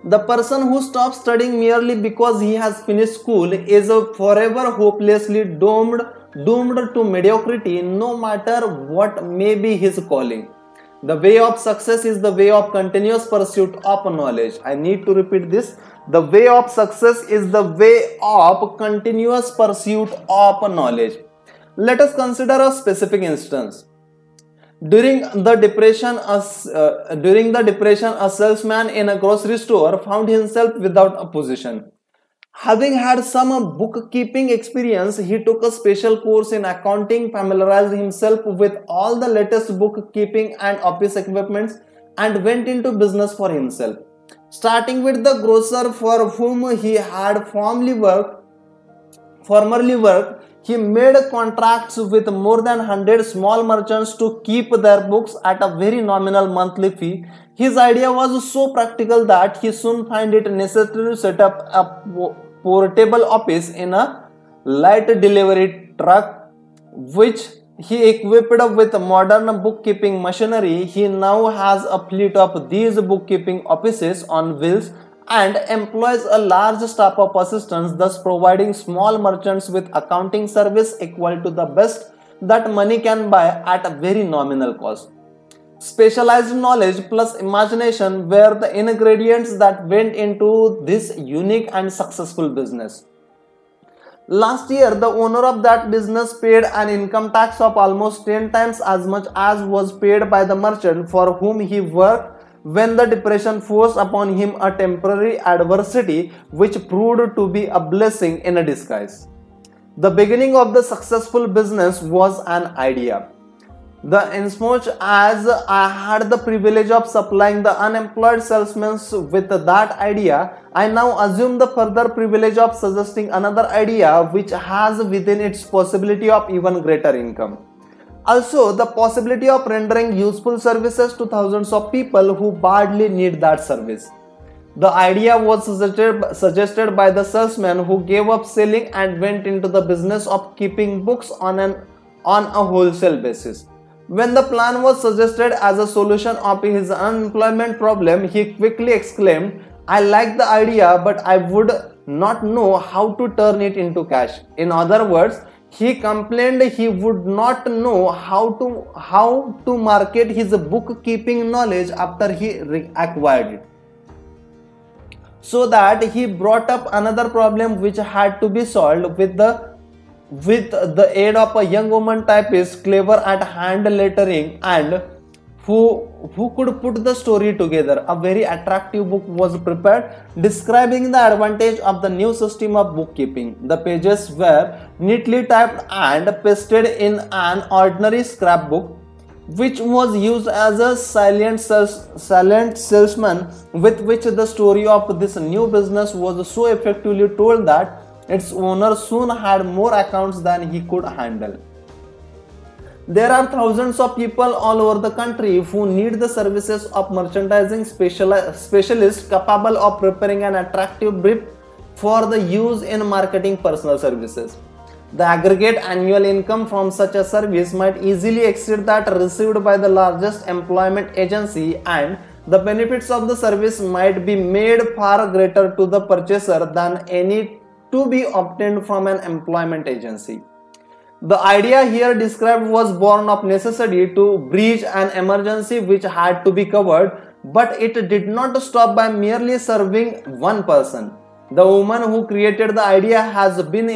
The person who stops studying merely because he has finished school is forever hopelessly doomed to mediocrity, no matter what may be his calling. The way of success is the way of continuous pursuit of knowledge. I need to repeat this. The way of success is the way of continuous pursuit of knowledge. Let us consider a specific instance. During the depression, a salesman in a grocery store found himself without a position. Having had some bookkeeping experience, he took a special course in accounting, familiarized himself with all the latest bookkeeping and office equipments, and went into business for himself. Starting with the grocer for whom he had formerly worked, he made contracts with more than 100 small merchants to keep their books at a very nominal monthly fee. His idea was so practical that he soon found it necessary to set up a portable office in a light delivery truck, which he equipped with modern bookkeeping machinery. He now has a fleet of these bookkeeping offices on wheels and employs a large staff of assistants, thus providing small merchants with accounting service equal to the best that money can buy at a very nominal cost. Specialized knowledge plus imagination were the ingredients that went into this unique and successful business. Last year, the owner of that business paid an income tax of almost 10 times as much as was paid by the merchant for whom he worked when the depression forced upon him a temporary adversity which proved to be a blessing in a disguise. The beginning of the successful business was an idea. Inasmuch as I had the privilege of supplying the unemployed salesmen with that idea, I now assume the further privilege of suggesting another idea which has within its possibility of even greater income. Also, the possibility of rendering useful services to thousands of people who badly need that service. The idea was suggested by the salesman who gave up selling and went into the business of keeping books on a wholesale basis. When the plan was suggested as a solution of his unemployment problem, he quickly exclaimed, I like the idea, but I would not know how to turn it into cash. In other words, he complained he would not know how to market his bookkeeping knowledge after he acquired it. So that he brought up another problem which had to be solved with the aid of a young woman typist clever at hand lettering and who could put the story together. A very attractive book was prepared describing the advantage of the new system of bookkeeping. The pages were neatly typed and pasted in an ordinary scrapbook, which was used as a silent salesman, with which the story of this new business was so effectively told that its owner soon had more accounts than he could handle. There are thousands of people all over the country who need the services of merchandising specialists capable of preparing an attractive brief for the use in marketing personal services. The aggregate annual income from such a service might easily exceed that received by the largest employment agency, and the benefits of the service might be made far greater to the purchaser than any to be obtained from an employment agency. The idea here described was born of necessity to bridge an emergency which had to be covered, but it did not stop by merely serving one person. The woman who created the idea has a keen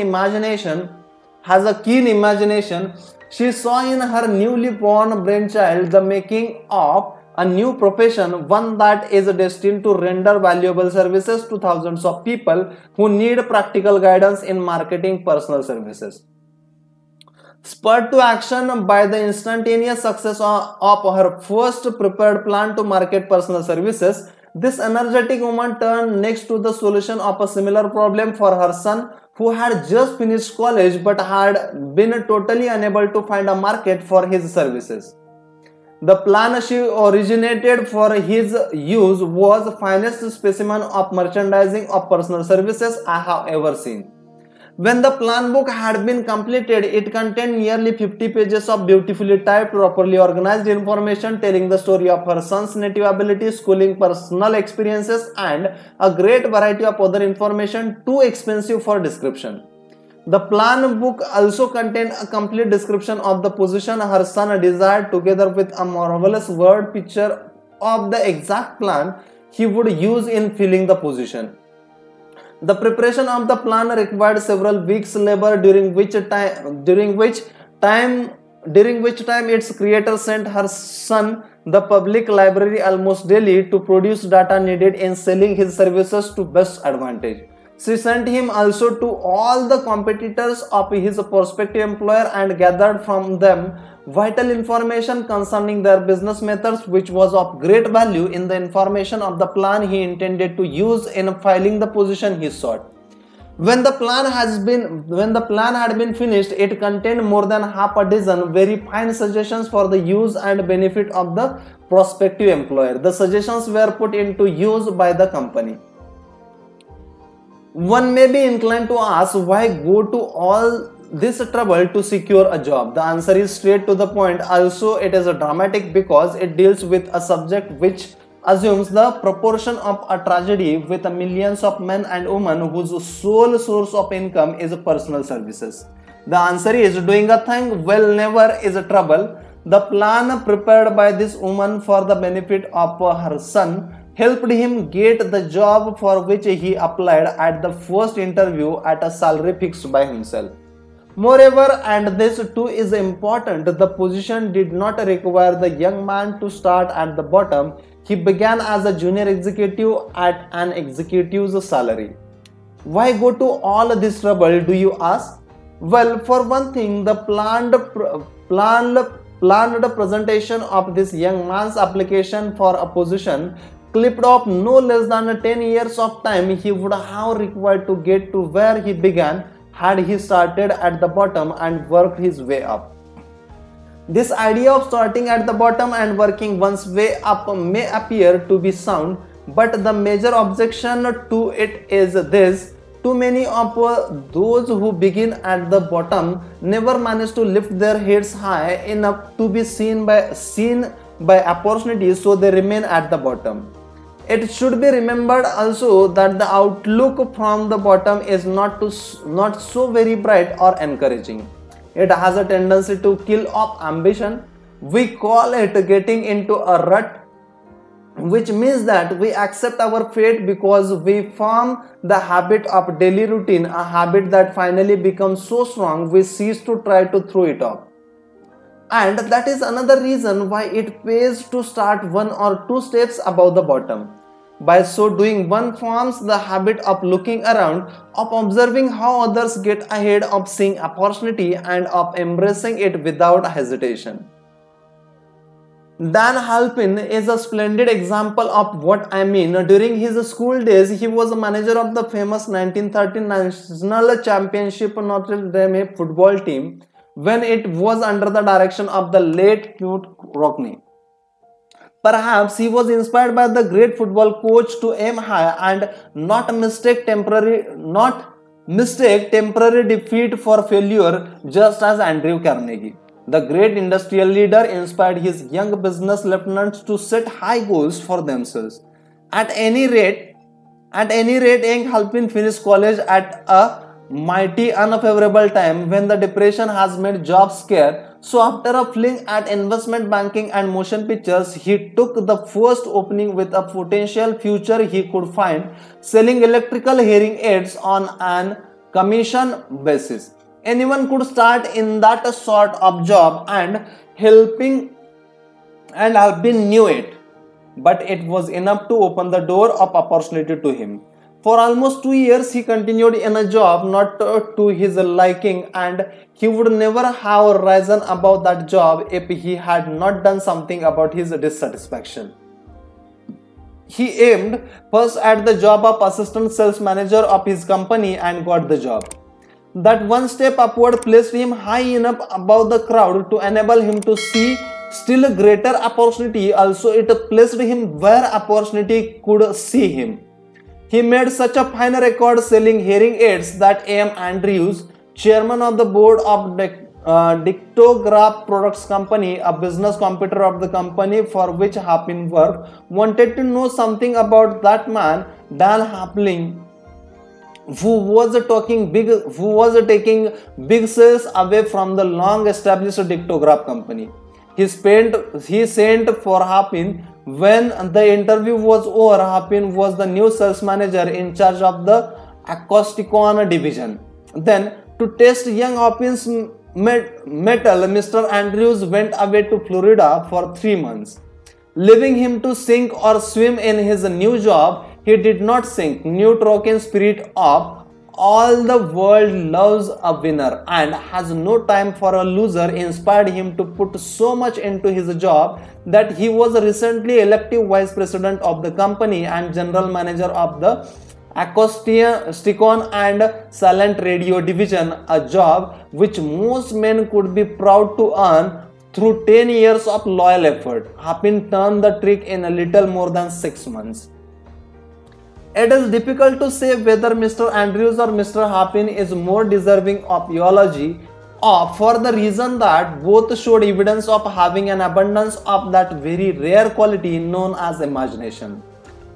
imagination. She saw in her newly born brainchild the making of a new profession, one that is destined to render valuable services to thousands of people who need practical guidance in marketing personal services. Spurred to action by the instantaneous success of her first prepared plan to market personal services, this energetic woman turned next to the solution of a similar problem for her son, who had just finished college but had been totally unable to find a market for his services. The plan she originated for his use was the finest specimen of merchandising of personal services I have ever seen. When the plan book had been completed, it contained nearly 50 pages of beautifully typed, properly organized information telling the story of her son's native abilities, schooling, personal experiences, and a great variety of other information too expensive for description. The plan book also contained a complete description of the position her son desired, together with a marvelous word picture of the exact plan he would use in filling the position. The preparation of the plan required several weeks' labor, during which time its creator sent her son the public library almost daily to produce data needed in selling his services to best advantage. She sent him also to all the competitors of his prospective employer and gathered from them vital information concerning their business methods, which was of great value in the information of the plan he intended to use in filing the position he sought. When the plan had been finished, it contained more than half a dozen very fine suggestions for the use and benefit of the prospective employer. The suggestions were put into use by the company. One may be inclined to ask, why go to all this trouble to secure a job? The answer is straight to the point. Also, it is dramatic because it deals with a subject which assumes the proportion of a tragedy with millions of men and women whose sole source of income is personal services. The answer is doing a thing well never is a trouble. The plan prepared by this woman for the benefit of her son helped him get the job for which he applied at the first interview at a salary fixed by himself. Moreover, and this too is important, the position did not require the young man to start at the bottom. He began as a junior executive at an executive's salary. Why go to all this trouble, do you ask? Well, for one thing, the planned presentation of this young man's application for a position clipped off no less than 10 years of time he would have required to get to where he began had he started at the bottom and worked his way up. This idea of starting at the bottom and working one's way up may appear to be sound, but the major objection to it is this: too many of those who begin at the bottom never manage to lift their heads high enough to be seen by opportunities, so they remain at the bottom. It should be remembered also that the outlook from the bottom is not so very bright or encouraging. It has a tendency to kill off ambition. We call it getting into a rut, which means that we accept our fate because we form the habit of daily routine, a habit that finally becomes so strong we cease to try to throw it off. And that is another reason why it pays to start one or two steps above the bottom. By so doing, one forms the habit of looking around, of observing how others get ahead, of seeing opportunity, and of embracing it without hesitation. Dan Halpin is a splendid example of what I mean. During his school days, he was a manager of the famous 1913 National Championship Notre Dame football team when it was under the direction of the late Knute Rockne. Perhaps he was inspired by the great football coach to aim high and not mistake temporary defeat for failure, just as Andrew Carnegie, the great industrial leader, inspired his young business lieutenants to set high goals for themselves. At any rate, young Halpin finished college at a mighty unfavorable time when the depression has made jobs scarce. So after a fling at investment banking and motion pictures, he took the first opening with a potential future he could find, selling electrical hearing aids on an commission basis. Anyone could start in that sort of job, and Albin knew it, but it was enough to open the door of opportunity to him. For almost 2 years, he continued in a job not to his liking, and he would never have risen above that job if he had not done something about his dissatisfaction. He aimed first at the job of assistant sales manager of his company and got the job. That one step upward placed him high enough above the crowd to enable him to see still greater opportunity. Also, it placed him where opportunity could see him. He made such a fine record selling hearing aids that A.M. Andrews, chairman of the board of Dictograph Products Company, a business competitor of the company for which Halpin worked, wanted to know something about that man, Dan Halpin, who was taking big sales away from the long-established Dictograph company. He sent for Halpin. When the interview was over, Halpin was the new sales manager in charge of the Acousticon division. Then, to test young Halpin's mettle, Mr. Andrews went away to Florida for 3 months. Leaving him to sink or swim in his new job, he did not sink. New Trojan spirit of all the world loves a winner and has no time for a loser inspired him to put so much into his job that he was recently elected vice president of the company and general manager of the Acousticon and Silent Radio division, a job which most men could be proud to earn through 10 years of loyal effort. Halpin turned the trick in a little more than 6 months. It is difficult to say whether Mr. Andrews or Mr. Halpin is more deserving of eulogy, for the reason that both showed evidence of having an abundance of that very rare quality known as imagination.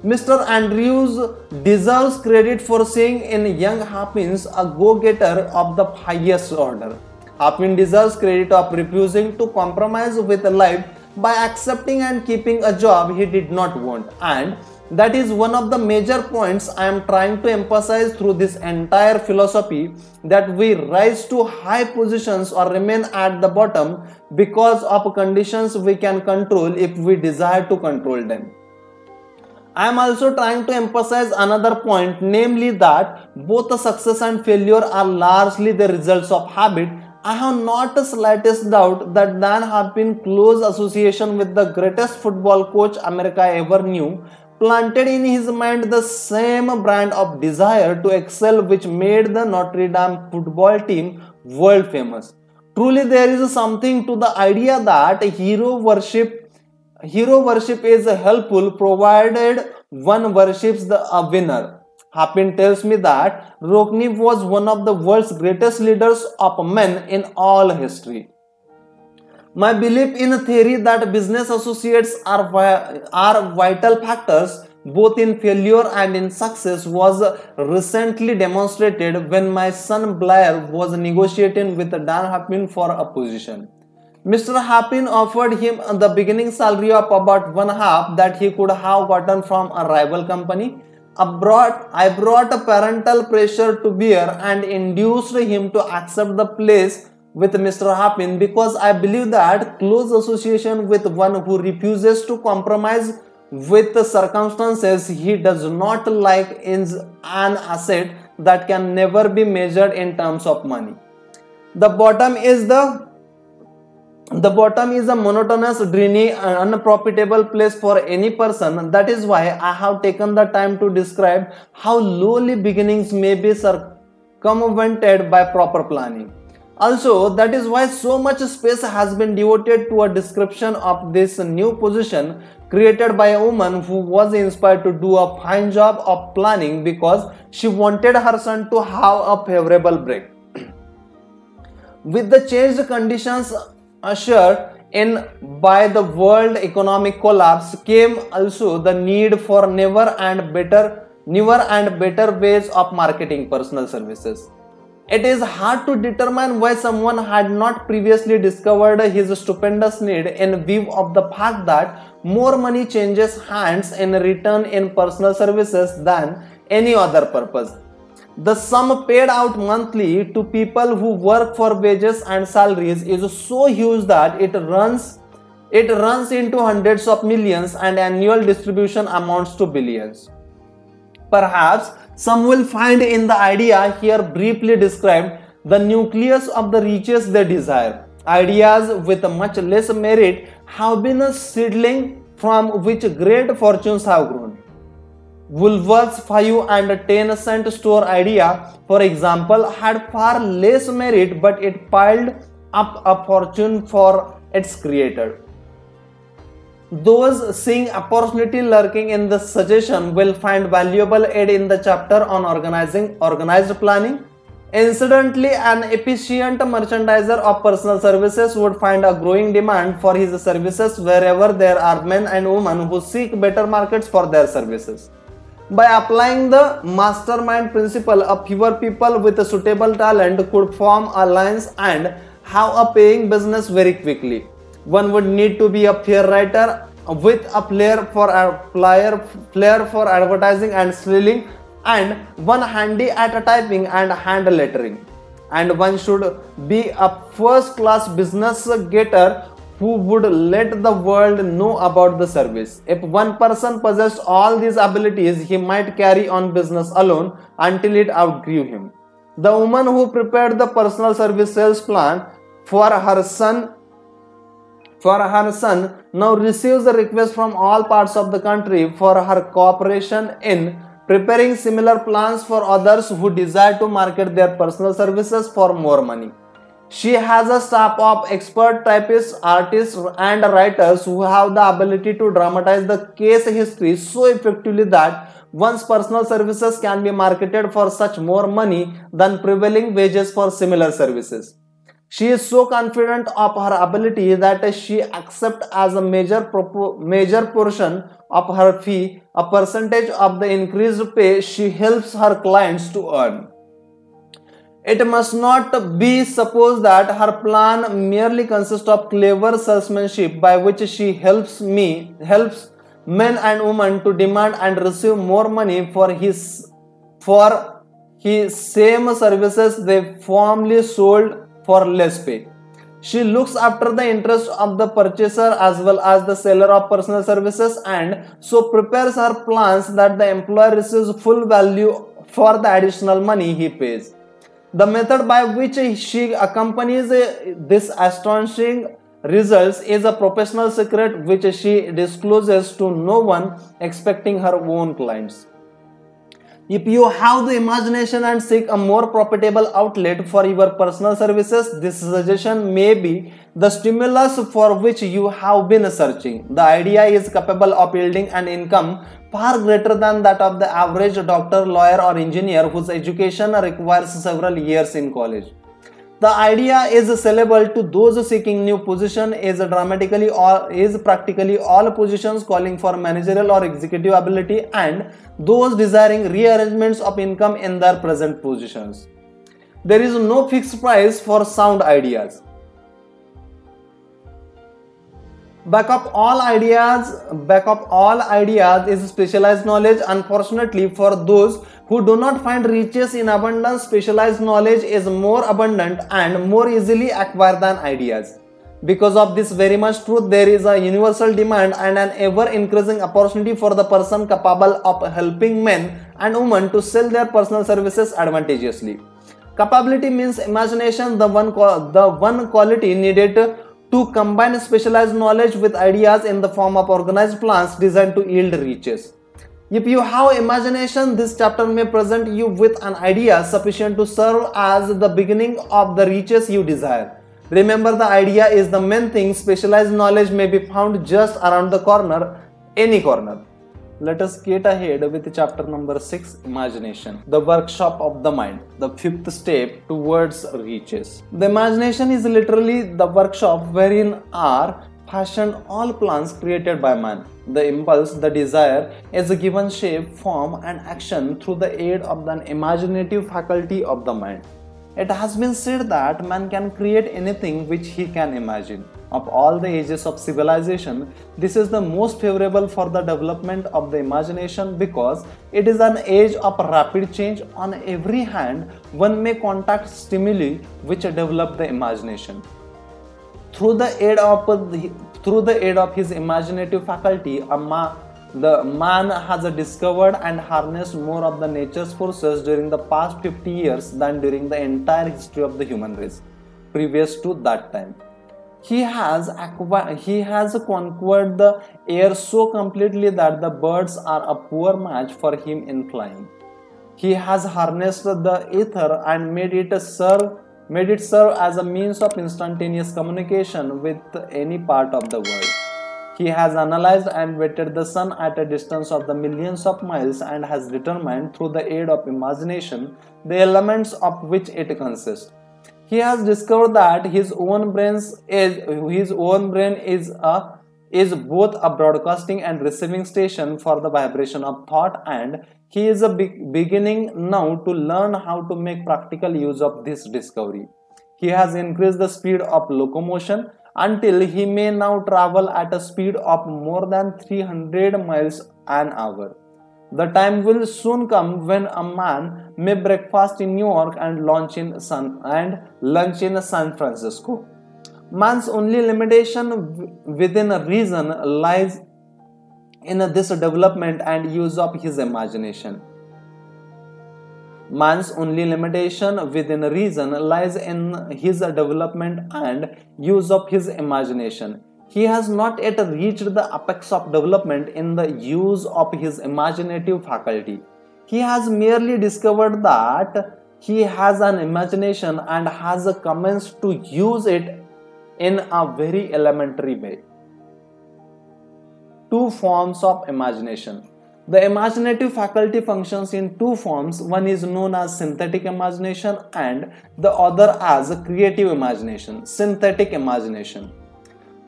Mr. Andrews deserves credit for seeing in young Halpin a go-getter of the highest order. Halpin deserves credit of refusing to compromise with life by accepting and keeping a job he did not want, and that is one of the major points I am trying to emphasize through this entire philosophy, that we rise to high positions or remain at the bottom because of conditions we can control if we desire to control them. I am also trying to emphasize another point, namely that both the success and failure are largely the results of habit. I have not the slightest doubt that Dan Halpin's close association with the greatest football coach America ever knew planted in his mind the same brand of desire to excel which made the Notre Dame football team world famous. Truly, there is something to the idea that hero worship is helpful provided one worships a winner. Halpin tells me that Rockne was one of the world's greatest leaders of men in all history. My belief in a theory that business associates are vital factors both in failure and in success was recently demonstrated when my son Blair was negotiating with Dan Halpin for a position. Mr. Halpin offered him the beginning salary of about one half that he could have gotten from a rival company. I brought parental pressure to bear and induced him to accept the place with Mr. Halpin because I believe that close association with one who refuses to compromise with the circumstances he does not like is an asset that can never be measured in terms of money. The bottom is a monotonous, dreary, and unprofitable place for any person. That is why I have taken the time to describe how lowly beginnings may be circumvented by proper planning. Also, that is why so much space has been devoted to a description of this new position created by a woman who was inspired to do a fine job of planning because she wanted her son to have a favorable break. With the changed conditions ushered in by the world economic collapse came also the need for newer and better ways of marketing personal services. It is hard to determine why someone had not previously discovered his stupendous need in view of the fact that more money changes hands in return in personal services than any other purpose. The sum paid out monthly to people who work for wages and salaries is so huge that it runs into hundreds of millions, and annual distribution amounts to billions. Perhaps some will find in the idea here briefly described the nucleus of the riches they desire. Ideas with much less merit have been a seedling from which great fortunes have grown. Woolworth's 5 and 10 cent store idea, for example, had far less merit, but it piled up a fortune for its creator. Those seeing opportunity lurking in this suggestion will find valuable aid in the chapter on organized planning. Incidentally, an efficient merchandiser of personal services would find a growing demand for his services wherever there are men and women who seek better markets for their services. By applying the mastermind principle, a fewer people with a suitable talent could form a alliance and have a paying business very quickly. One would need to be a fair writer with a flair for advertising and selling, and one handy at typing and hand lettering. And one should be a first-class business getter who would let the world know about the service. If one person possessed all these abilities, he might carry on business alone until it outgrew him. The woman who prepared the personal service sales plan for her son now receives the request from all parts of the country for her cooperation in preparing similar plans for others who desire to market their personal services for more money. She has a staff of expert typists, artists, and writers who have the ability to dramatize the case history so effectively that one's personal services can be marketed for such more money than prevailing wages for similar services. She is so confident of her ability that she accepts as a major portion of her fee a percentage of the increased pay she helps her clients to earn. It must not be supposed that her plan merely consists of clever salesmanship by which she helps men and women to demand and receive more money for his same services they formerly sold for less pay. She looks after the interest of the purchaser as well as the seller of personal services, and so prepares her plans that the employer receives full value for the additional money he pays. The method by which she accompanies this astonishing results is a professional secret which she discloses to no one excepting her own clients. If you have the imagination and seek a more profitable outlet for your personal services, this suggestion may be the stimulus for which you have been searching. The idea is capable of yielding an income far greater than that of the average doctor, lawyer, or engineer whose education requires several years in college. The idea is sellable to those seeking new position is practically all positions calling for managerial or executive ability and those desiring rearrangements of income in their present positions. There is no fixed price for sound ideas. Back of all ideas is specialized knowledge. Unfortunately, for those who do not find riches in abundance, specialized knowledge is more abundant and more easily acquired than ideas. Because of this very much truth, there is a universal demand and an ever-increasing opportunity for the person capable of helping men and women to sell their personal services advantageously. Capability means imagination, the one quality needed to combine specialized knowledge with ideas in the form of organized plans designed to yield riches. If you have imagination, this chapter may present you with an idea sufficient to serve as the beginning of the riches you desire. Remember, the idea is the main thing. Specialized knowledge may be found just around the corner, any corner. Let us get ahead with chapter number 6, imagination, the workshop of the mind, the fifth step towards riches. The imagination is literally the workshop wherein are fashioned all plans created by man. The impulse, the desire, is given shape, form, and action through the aid of the imaginative faculty of the mind. It has been said that man can create anything which he can imagine. Of all the ages of civilization, this is the most favorable for the development of the imagination because it is an age of rapid change. On every hand, one may contact stimuli which develop the imagination. Through the aid of his imaginative faculty, the man has discovered and harnessed more of the nature's forces during the past 50 years than during the entire history of the human race previous to that time. He has conquered the air so completely that the birds are a poor match for him in flying. He has harnessed the ether and made it serve as a means of instantaneous communication with any part of the world. He has analyzed and weighted the sun at a distance of the millions of miles and has determined through the aid of imagination the elements of which it consists. He has discovered that his own brain is both a broadcasting and receiving station for the vibration of thought, and he is beginning now to learn how to make practical use of this discovery. He has increased the speed of locomotion until he may now travel at a speed of more than 300 miles an hour. The time will soon come when a man may breakfast in New York and lunch in San Francisco. Man's only limitation within reason lies in this development and use of his imagination. Man's only limitation within reason lies in his development and use of his imagination. He has not yet reached the apex of development in the use of his imaginative faculty. He has merely discovered that he has an imagination and has commenced to use it in a very elementary way. Two forms of imagination. The imaginative faculty functions in two forms. One is known as synthetic imagination and the other as creative imagination, synthetic imagination.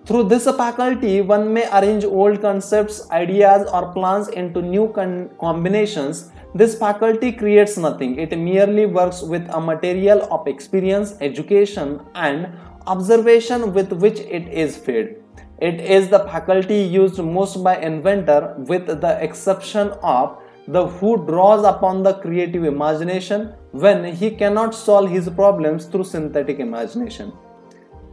Through this faculty, one may arrange old concepts, ideas, or plans into new combinations. This faculty creates nothing. It merely works with a material of experience, education, and observation with which it is fed. It is the faculty used most by inventor, with the exception of the who draws upon the creative imagination when he cannot solve his problems through synthetic imagination.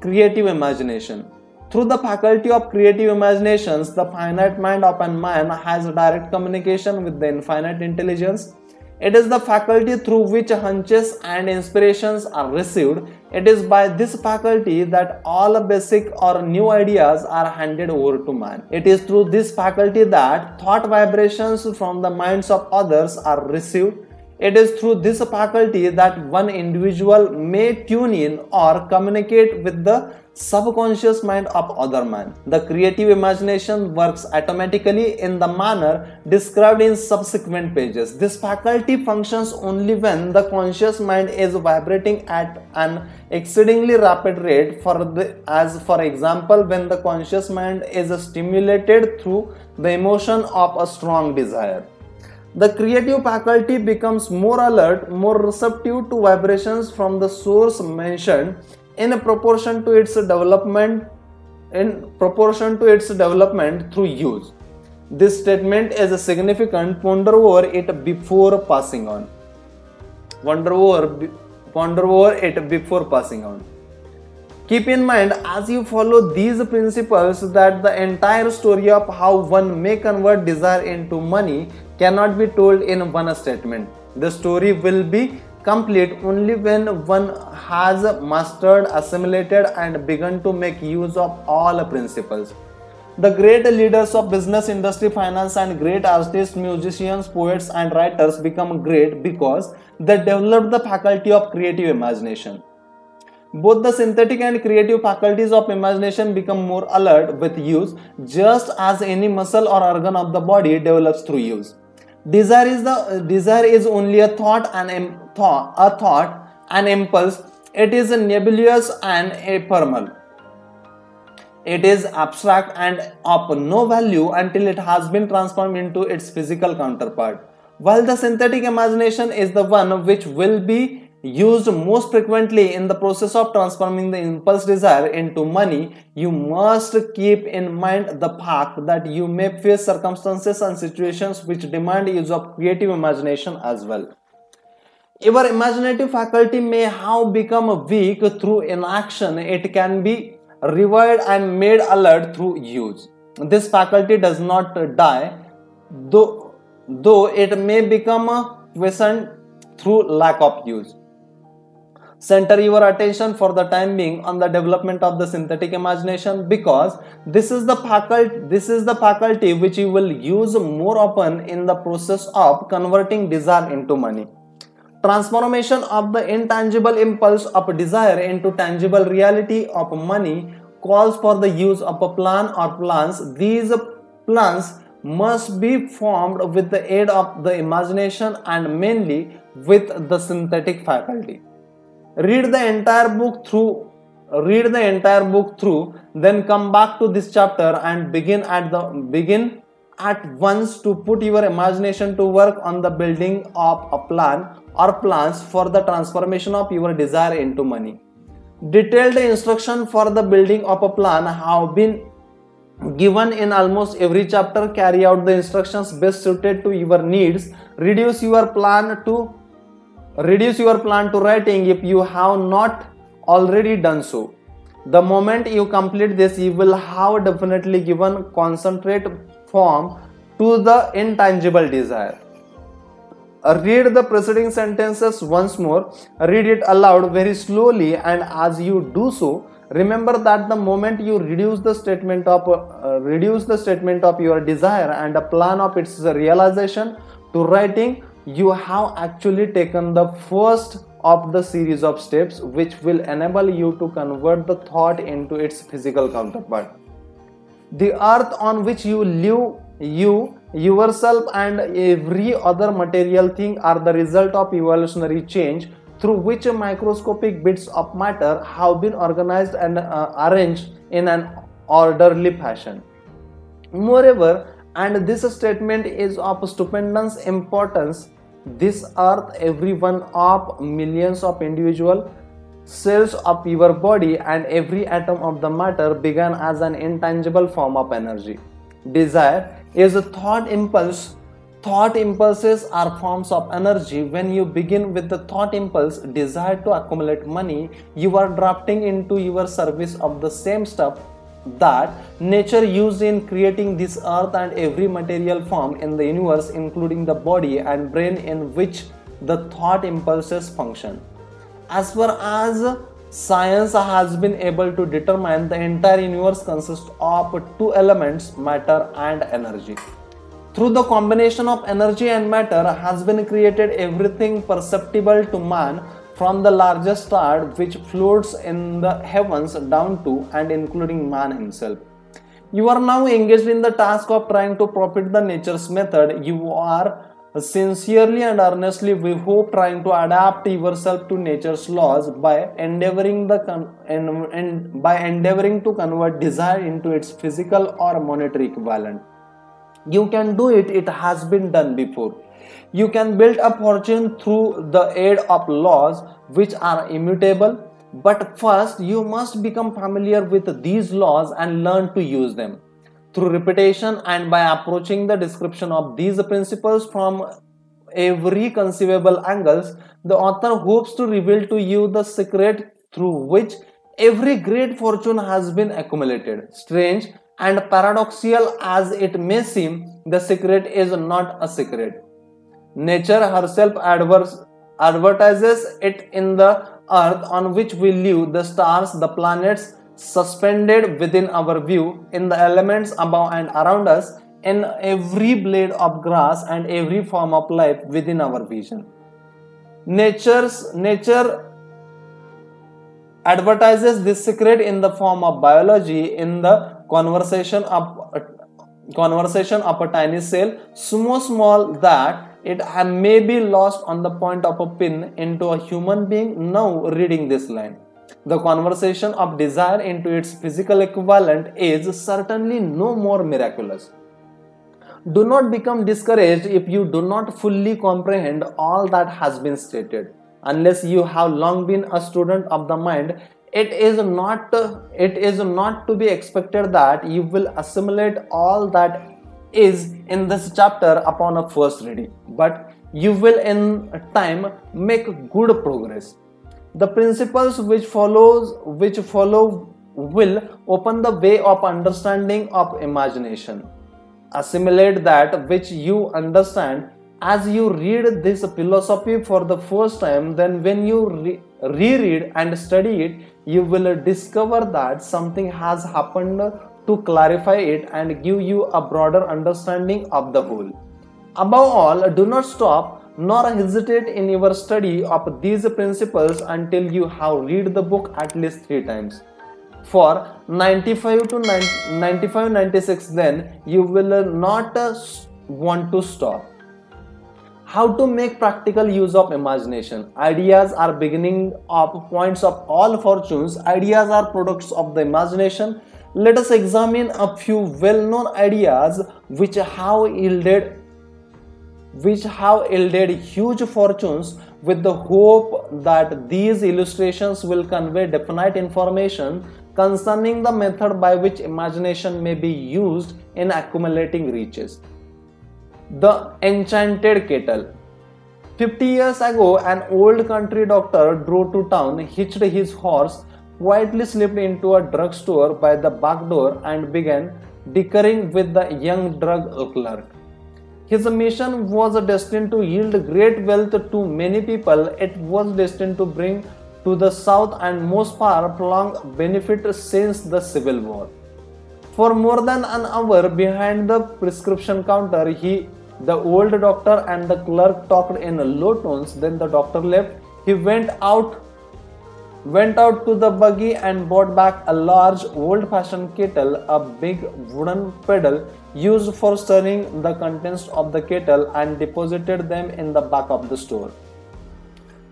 Creative imagination. Through the faculty of creative imaginations, the finite mind of a man has direct communication with the infinite intelligence. It is the faculty through which hunches and inspirations are received. It is by this faculty that all basic or new ideas are handed over to man. It is through this faculty that thought vibrations from the minds of others are received. It is through this faculty that one individual may tune in or communicate with the subconscious mind of other man. The creative imagination works automatically in the manner described in subsequent pages. This faculty functions only when the conscious mind is vibrating at an exceedingly rapid rate, as for example when the conscious mind is stimulated through the emotion of a strong desire. The creative faculty becomes more alert, more receptive to vibrations from the source mentioned in proportion to its development through use. This statement is significant. Ponder over it before passing on. Ponder over it before passing on. Keep in mind as you follow these principles that the entire story of how one may convert desire into money cannot be told in one statement. The story will be complete only when one has mastered, assimilated, and begun to make use of all principles. The great leaders of business, industry, finance, and great artists, musicians, poets, and writers become great because they developed the faculty of creative imagination. Both the synthetic and creative faculties of imagination become more alert with use, just as any muscle or organ of the body develops through use. Desire is only a thought, an impulse. It is nebulous and ephemeral. It is abstract and of no value until it has been transformed into its physical counterpart. While the synthetic imagination is the one which will be used most frequently in the process of transforming the impulse desire into money, you must keep in mind the fact that you may face circumstances and situations which demand use of creative imagination as well. Your imaginative faculty may have become weak through inaction. It can be revived and made alert through use. This faculty does not die, though it may become quiescent through lack of use. Center your attention for the time being on the development of the synthetic imagination, because this is the faculty which you will use more often in the process of converting desire into money. Transformation of the intangible impulse of desire into tangible reality of money calls for the use of a plan or plans. These plans must be formed with the aid of the imagination and mainly with the synthetic faculty. Read the entire book through, then come back to this chapter and begin at once to put your imagination to work on the building of a plan or plans for the transformation of your desire into money. Detailed instruction for the building of a plan have been given in almost every chapter. Carry out the instructions best suited to your needs. Reduce your plan to writing if you have not already done so. The moment you complete this, you will have definitely given concentrate form to the intangible desire. Read the preceding sentences once more. Read it aloud very slowly, and as you do so, remember that the moment you reduce the statement of your desire and a plan of its realization to writing, you have actually taken the first of the series of steps which will enable you to convert the thought into its physical counterpart. The earth on which you live, you, yourself, and every other material thing are the result of evolutionary change through which microscopic bits of matter have been organized and arranged in an orderly fashion. Moreover, and this statement is of stupendous importance, this earth, every one of millions of individual cells of your body, and every atom of the matter began as an intangible form of energy. Desire is a thought impulse. Thought impulses are forms of energy. When you begin with the thought impulse, desire to accumulate money, you are drafting into your service of the same stuff that nature used in creating this earth and every material form in the universe, including the body and brain in which the thought impulses function. As far as science has been able to determine, the entire universe consists of two elements, matter and energy. Through the combination of energy and matter has been created everything perceptible to man, from the largest star which floats in the heavens down to and including man himself. You are now engaged in the task of trying to profit the nature's method. You are sincerely and earnestly, we hope, trying to adapt yourself to nature's laws by endeavoring to convert desire into its physical or monetary equivalent. You can do it. It has been done before. You can build a fortune through the aid of laws which are immutable, but first you must become familiar with these laws and learn to use them. Through repetition and by approaching the description of these principles from every conceivable angles, the author hopes to reveal to you the secret through which every great fortune has been accumulated. Strange and paradoxical as it may seem, the secret is not a secret. Nature herself advertises it in the earth on which we live, the stars, the planets suspended within our view, in the elements above and around us, in every blade of grass and every form of life within our vision. Nature advertises this secret in the form of biology, in the conversation of a tiny cell, so small that it may be lost on the point of a pin, into a human being now reading this line. The conversation of desire into its physical equivalent is certainly no more miraculous. Do not become discouraged if you do not fully comprehend all that has been stated. Unless you have long been a student of the mind, it is not to be expected that you will assimilate all that is in this chapter upon a first reading, but you will in time make good progress. The principles which follow will open the way of understanding of imagination. Assimilate that which you understand as you read this philosophy for the first time. Then when you reread and study it, you will discover that something has happened to clarify it and give you a broader understanding of the whole. Above all, do not stop nor hesitate in your study of these principles until you have read the book at least 3 times. For 95 to 96, then you will not want to stop. How to make practical use of imagination. Ideas are beginning of points of all fortunes. Ideas are products of the imagination. Let us examine a few well-known ideas which have yielded huge fortunes, with the hope that these illustrations will convey definite information concerning the method by which imagination may be used in accumulating riches. The enchanted kettle. 50 years ago, an old country doctor drove to town, hitched his horse, quietly slipped into a drugstore by the back door, and began dickering with the young drug clerk. His mission was destined to yield great wealth to many people. It was destined to bring to the South and most far-flung benefit since the Civil War. For more than an hour behind the prescription counter, the old doctor and the clerk talked in low tones. Then the doctor left. He went out to the buggy and brought back a large old-fashioned kettle, a big wooden pedal used for stirring the contents of the kettle, and deposited them in the back of the store.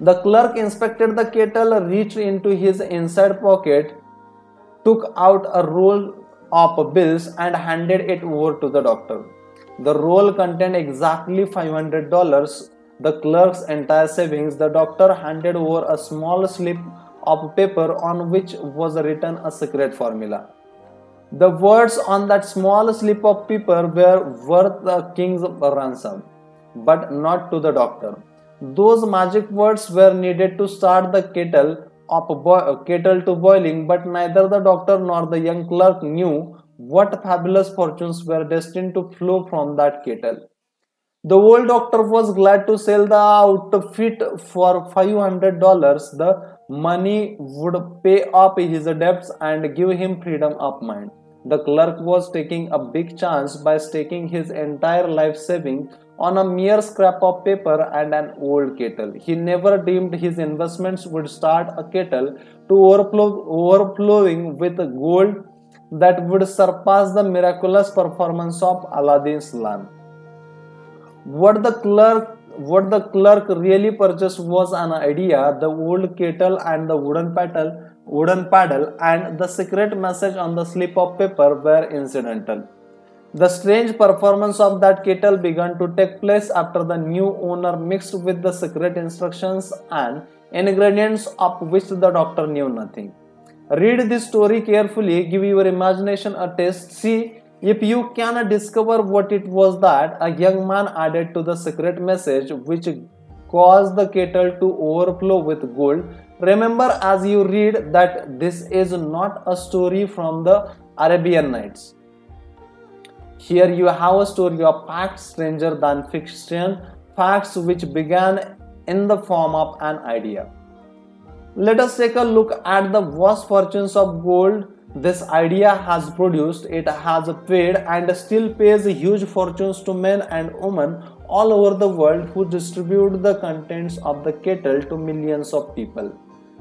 The clerk inspected the kettle, reached into his inside pocket, took out a roll of bills, and handed it over to the doctor. The roll contained exactly $500, the clerk's entire savings. The doctor handed over a small slip of paper on which was written a secret formula. The words on that small slip of paper were worth the king's ransom, but not to the doctor. Those magic words were needed to start the kettle to boiling, but neither the doctor nor the young clerk knew what fabulous fortunes were destined to flow from that kettle. The old doctor was glad to sell the outfit for $500. The money would pay off his debts and give him freedom of mind. The clerk was taking a big chance by staking his entire life saving on a mere scrap of paper and an old kettle. He never dreamed his investments would start a kettle to overflowing with gold that would surpass the miraculous performance of Aladdin's lamp. What the clerk really purchased was an idea. The old kettle and the wooden paddle and the secret message on the slip of paper were incidental. The strange performance of that kettle began to take place after the new owner mixed with the secret instructions and ingredients of which the doctor knew nothing. Read this story carefully, give your imagination a test, see if you can discover what it was that a young man added to the secret message which caused the kettle to overflow with gold. Remember as you read that this is not a story from the Arabian Nights. Here you have a story of facts stranger than fiction, facts which began in the form of an idea. Let us take a look at the vast fortunes of gold this idea has produced. It has paid and still pays huge fortunes to men and women all over the world who distribute the contents of the kettle to millions of people.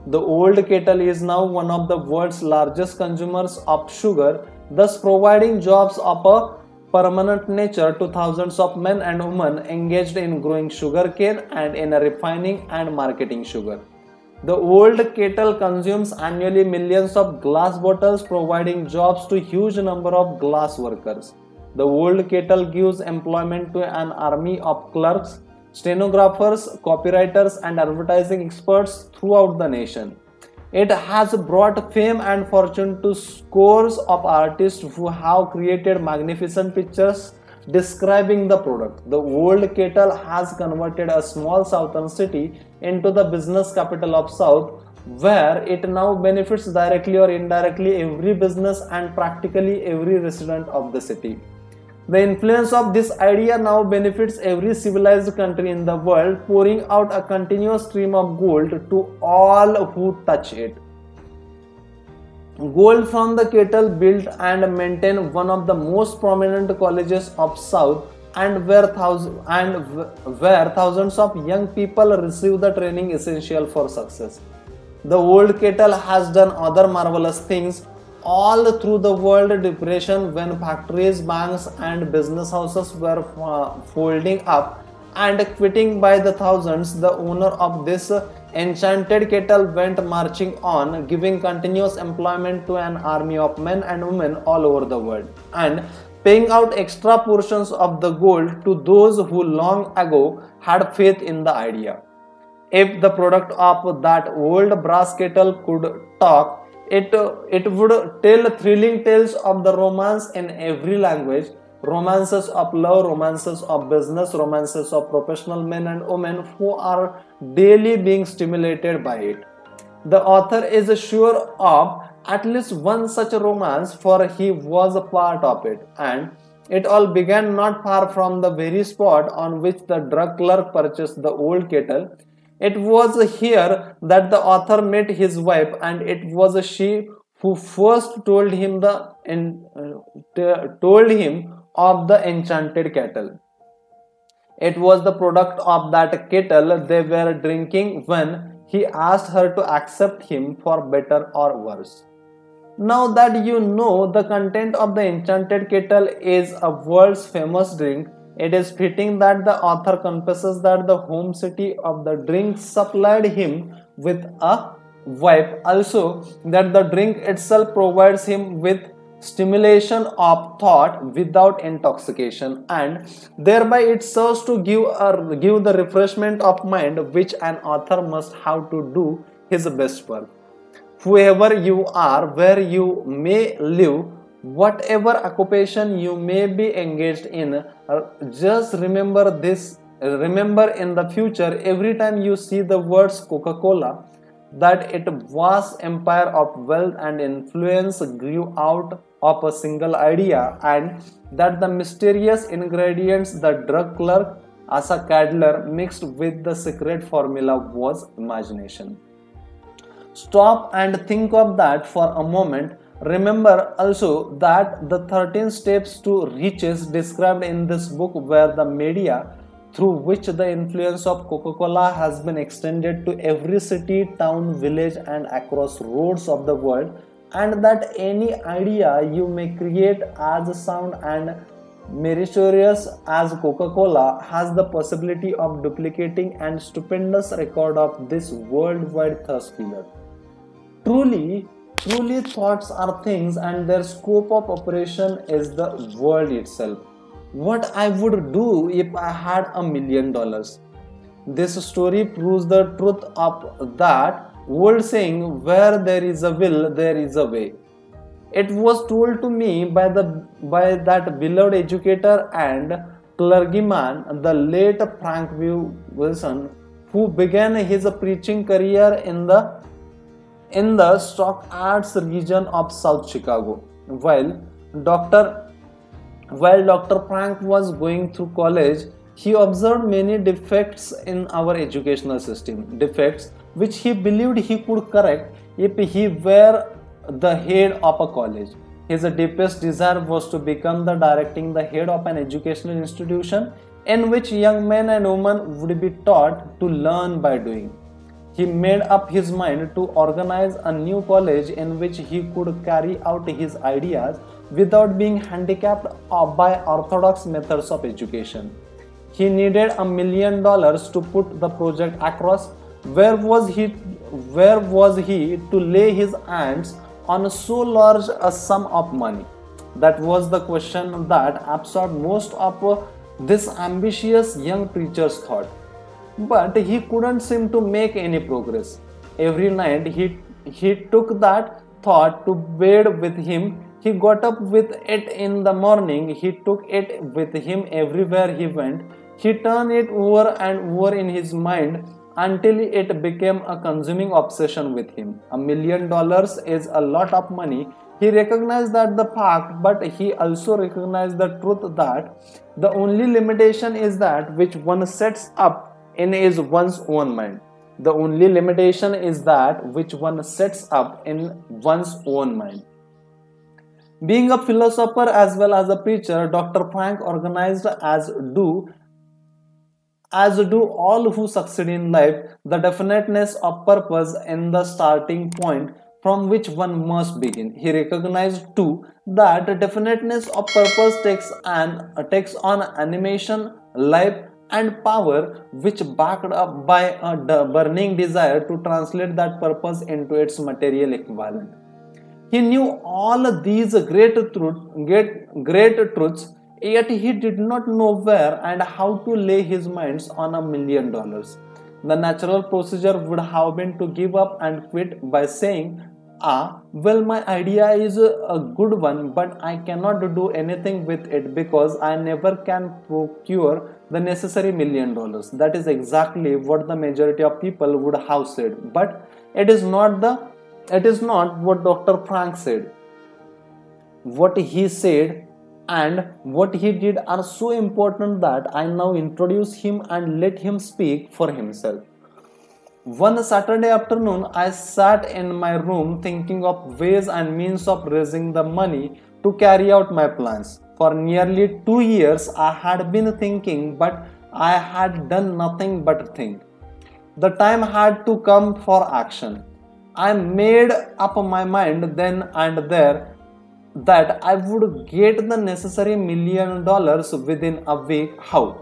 The old kettle is now one of the world's largest consumers of sugar, thus providing jobs of a permanent nature to thousands of men and women engaged in growing sugarcane and in refining and marketing sugar. The old kettle consumes annually millions of glass bottles, providing jobs to a huge number of glass workers. The old kettle gives employment to an army of clerks, stenographers, copywriters, and advertising experts throughout the nation. It has brought fame and fortune to scores of artists who have created magnificent pictures describing the product. The old kettle has converted a small southern city into the business capital of South, where it now benefits directly or indirectly every business and practically every resident of the city. The influence of this idea now benefits every civilized country in the world, pouring out a continuous stream of gold to all who touch it. Gold from the kettle built and maintained one of the most prominent colleges of South, and where thousands of young people receive the training essential for success. The old kettle has done other marvelous things all through the World Depression, when factories, banks, and business houses were folding up and quitting by the thousands. The owner of this enchanted kettle went marching on, giving continuous employment to an army of men and women all over the world, and paying out extra portions of the gold to those who long ago had faith in the idea. If the product of that old brass kettle could talk, it would tell thrilling tales of the romance in every language, romances of love, romances of business, romances of professional men and women who are daily being stimulated by it. The author is sure of at least one such romance, for he was a part of it, and it all began not far from the very spot on which the drug clerk purchased the old kettle. It was here that the author met his wife, and it was she who first told him of the enchanted kettle. It was the product of that kettle they were drinking when he asked her to accept him for better or worse. Now that you know the content of the enchanted kettle is a world's famous drink, it is fitting that the author confesses that the home city of the drink supplied him with a wife, also that the drink itself provides him with stimulation of thought without intoxication, and thereby it serves to give the refreshment of mind which an author must have to do his best work. Whoever you are, where you may live, whatever occupation you may be engaged in, just remember this. Remember in the future, every time you see the words Coca-Cola, that its vast empire of wealth and influence grew out of a single idea, and that the mysterious ingredients the drug clerk Asa Cadler mixed with the secret formula was imagination. Stop and think of that for a moment. Remember also that the 13 steps to riches described in this book were the media through which the influence of Coca-Cola has been extended to every city, town, village, and across roads of the world, and that any idea you may create as sound and meritorious as Coca-Cola has the possibility of duplicating and stupendous record of this worldwide thirst killer. Truly, thoughts are things, and their scope of operation is the world itself. What I would do if I had $1 million. This story proves the truth of that old saying, where there is a will, there is a way. It was told to me by that beloved educator and clergyman, the late Frank V. Wilson, who began his preaching career in the Stockyards region of South Chicago. While Dr. Frank was going through college, he observed many defects in our educational system, defects which he believed he could correct if he were the head of a college. His deepest desire was to become the head of an educational institution in which young men and women would be taught to learn by doing. He made up his mind to organize a new college in which he could carry out his ideas without being handicapped by orthodox methods of education. He needed $1 million to put the project across. Where was he to lay his hands on so large a sum of money? That was the question that absorbed most of this ambitious young preacher's thought. but he couldn't seem to make any progress. Every night he took that thought to bed with him. He got up with it in the morning. He took it with him everywhere he went. He turned it over and over in his mind until it became a consuming obsession with him. $1,000,000 is a lot of money. He recognized that the fact, but he also recognized the truth that the only limitation is that which one sets up in is one's own mind. The only limitation is that which one sets up in one's own mind. Being a philosopher as well as a preacher, Dr. Frank organized as do all who succeed in life, the definiteness of purpose in the starting point from which one must begin. He recognized too that the definiteness of purpose takes on animation, life, and power, which backed up by a burning desire to translate that purpose into its material equivalent. He knew all these great truths, yet he did not know where and how to lay his minds on $1,000,000. The natural procedure would have been to give up and quit by saying, well, my idea is a good one, but I cannot do anything with it because I never can procure the necessary $1,000,000. That is exactly what the majority of people would have said, but it is not what Dr. Frank said. What he said and what he did are so important that I now introduce him and let him speak for himself. One Saturday afternoon, I sat in my room thinking of ways and means of raising the money to carry out my plans. For nearly 2 years, I had been thinking, but I had done nothing but think. The time had to come for action. I made up my mind then and there that I would get the necessary $1,000,000 within a week. How?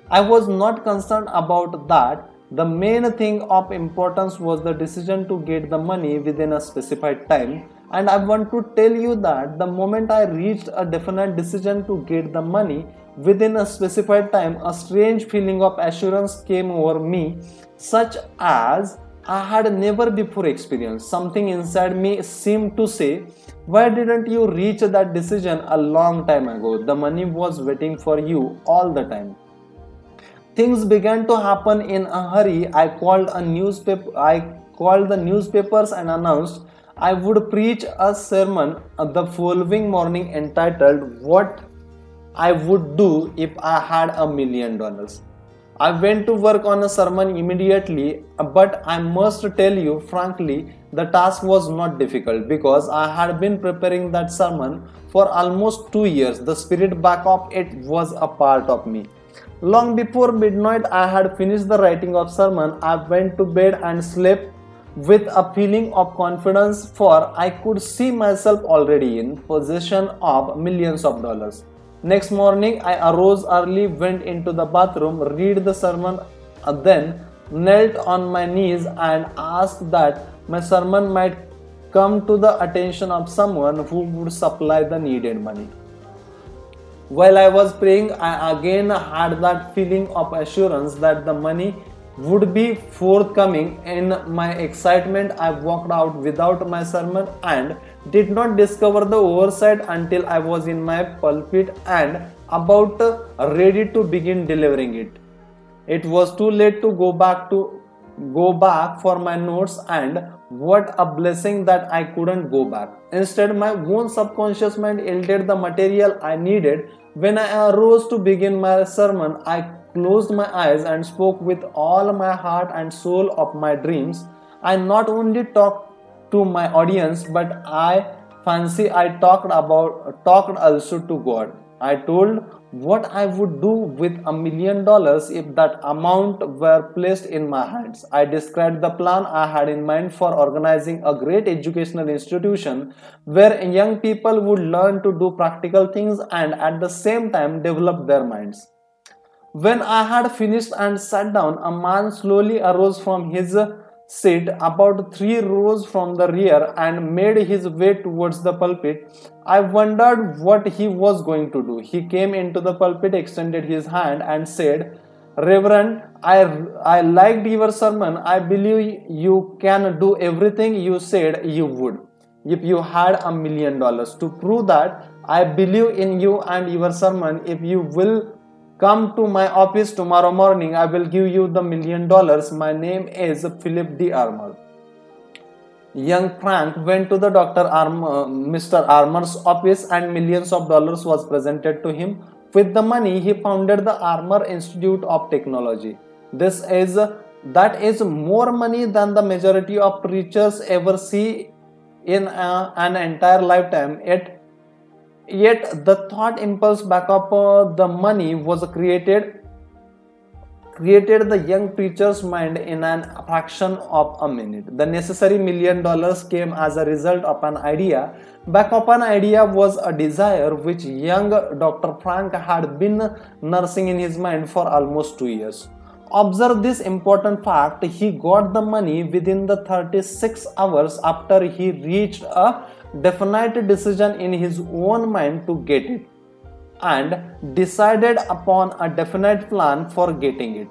I was not concerned about that. The main thing of importance was the decision to get the money within a specified time, and I want to tell you that the moment I reached a definite decision to get the money within a specified time, a strange feeling of assurance came over me, such as I had never before experienced. Something inside me seemed to say, why didn't you reach that decision a long time ago? The money was waiting for you all the time. Things began to happen in a hurry. I called the newspapers and announced I would preach a sermon the following morning entitled What I Would Do If I Had $1,000,000. I went to work on a sermon immediately, but I must tell you frankly, the task was not difficult because I had been preparing that sermon for almost 2 years. The spirit back of it was a part of me. Long before midnight, I had finished the writing of sermon. I went to bed and slept with a feeling of confidence, for I could see myself already in possession of millions of dollars. Next morning, I arose early, went into the bathroom, read the sermon, then knelt on my knees and asked that my sermon might come to the attention of someone who would supply the needed money. While I was praying, I again had that feeling of assurance that the money would be forthcoming. In my excitement, I walked out without my sermon and did not discover the oversight until I was in my pulpit and about ready to begin delivering it. It was too late to go back for my notes, and what a blessing that I couldn't go back. Instead, my own subconscious mind yielded the material I needed. When I arose to begin my sermon, I closed my eyes and spoke with all my heart and soul of my dreams. I not only talked to my audience, but I fancy I talked also to God. I told what I would do with $1,000,000 if that amount were placed in my hands. I described the plan I had in mind for organizing a great educational institution where young people would learn to do practical things and at the same time develop their minds. When I had finished and sat down, a man slowly arose from his seat about 3 rows from the rear and made his way towards the pulpit. I wondered what he was going to do. He came into the pulpit, extended his hand and said, Reverend, I liked your sermon. I believe you can do everything you said you would. If you had $1,000,000 to prove that I believe in you and your sermon, if you will come to my office tomorrow morning, I will give you the $1,000,000. My name is Philip D. Armour. Young Frank went to the Mr. Armour's office and millions of dollars was presented to him. With the money, he founded the Armour Institute of Technology. That is more money than the majority of preachers ever see in an entire lifetime. Yet the thought impulse back of the money was created the young preacher's mind in an fraction of a minute. The necessary $1,000,000 came as a result of an idea. Back of an idea was a desire which young Dr. Frank had been nursing in his mind for almost 2 years. Observe this important fact: he got the money within the 36 hours after he reached a definite decision in his own mind to get it, and decided upon a definite plan for getting it.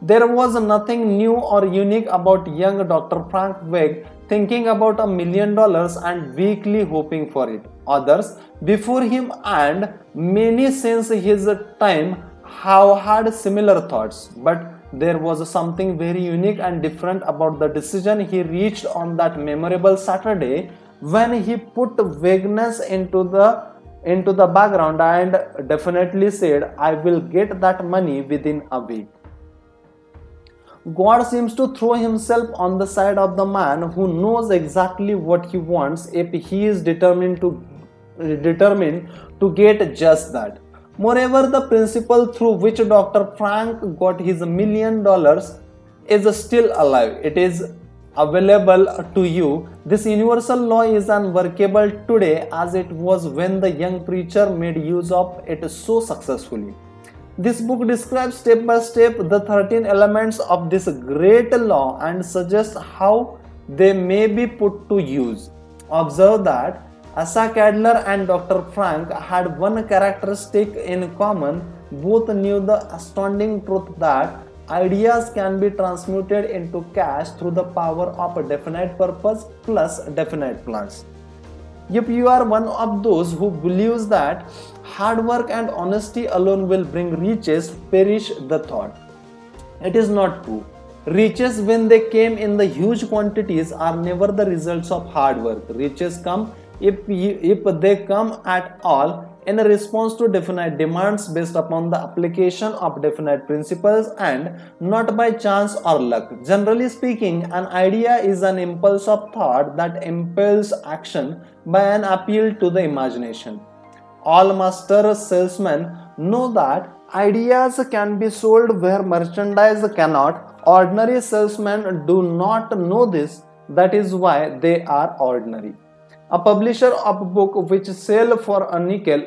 There was nothing new or unique about young Dr. Frank Wegg thinking about $1,000,000 and weakly hoping for it. Others before him and many since his time have had similar thoughts, but there was something very unique and different about the decision he reached on that memorable Saturday when he put vagueness into the background and definitely said, I will get that money within a week. God seems to throw himself on the side of the man who knows exactly what he wants if he is determined to get just that. Moreover, the principle through which Dr. Frank got his $1,000,000 is still alive. It is available to you. This universal law is unworkable today as it was when the young preacher made use of it so successfully. This book describes step by step the 13 elements of this great law and suggests how they may be put to use. Observe that Asa Cadler and Dr. Frank had one characteristic in common. Both knew the astounding truth that ideas can be transmuted into cash through the power of a definite purpose plus definite plans. If you are one of those who believes that hard work and honesty alone will bring riches, perish the thought. It is not true. Riches, when they came in the huge quantities, are never the results of hard work. Riches come, if they come at all, in response to definite demands based upon the application of definite principles and not by chance or luck. Generally speaking, an idea is an impulse of thought that impels action by an appeal to the imagination. All master salesmen know that ideas can be sold where merchandise cannot. Ordinary salesmen do not know this. That is why they are ordinary. A publisher of a book which sell for a nickel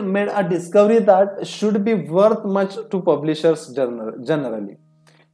made a discovery that should be worth much to publishers generally.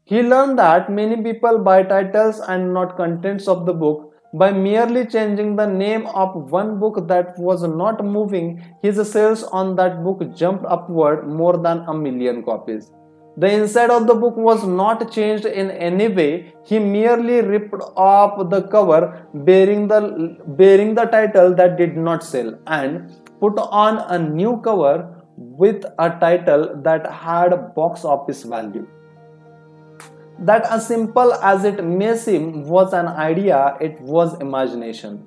He learned that many people buy titles and not contents of the book. By merely changing the name of one book that was not moving, his sales on that book jumped upward more than 1,000,000 copies. The inside of the book was not changed in any way. He merely ripped off the cover bearing the title that did not sell and put on a new cover with a title that had box office value. That, as simple as it may seem, was an idea. It was imagination.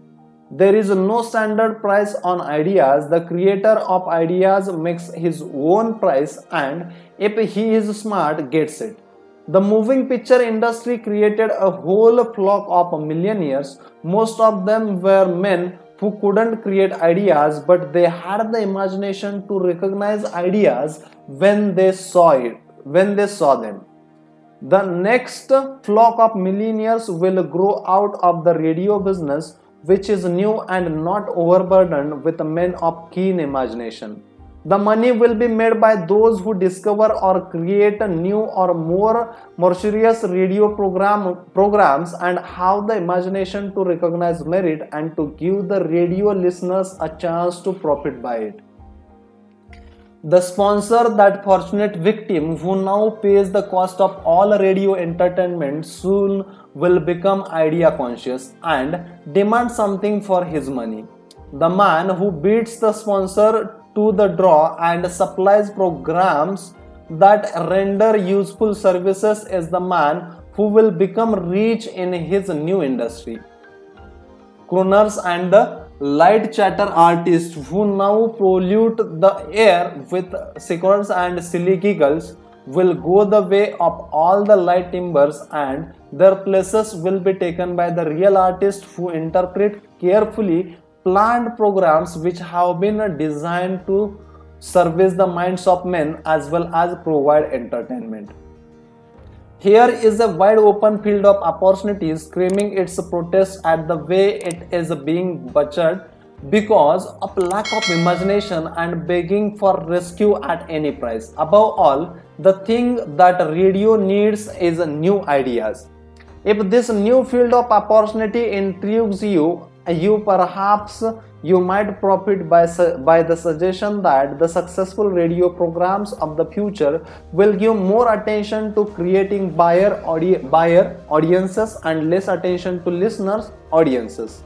There is no standard price on ideas. The creator of ideas makes his own price, and if he is smart, gets it. The moving picture industry created a whole flock of millionaires. Most of them were men who couldn't create ideas, but they had the imagination to recognize ideas when they saw them. The next flock of millionaires will grow out of the radio business, which is new and not overburdened with men of keen imagination. The money will be made by those who discover or create new or more mysterious radio programs and have the imagination to recognize merit and to give the radio listeners a chance to profit by it. The sponsor, that fortunate victim who now pays the cost of all radio entertainment, soon will become idea conscious and demand something for his money. The man who beats the sponsor to the draw and supplies programs that render useful services is the man who will become rich in his new industry. Crooners and the light chatter artists who now pollute the air with secrets and silly giggles will go the way of all the light timbers, and their places will be taken by the real artists who interpret carefully planned programs which have been designed to service the minds of men as well as provide entertainment. Here is a wide open field of opportunities screaming its protest at the way it is being butchered because of lack of imagination and begging for rescue at any price. Above all, the thing that radio needs is new ideas. If this new field of opportunity intrigues you, perhaps you might profit by the suggestion that the successful radio programs of the future will give more attention to creating buyer audiences and less attention to listeners' audiences.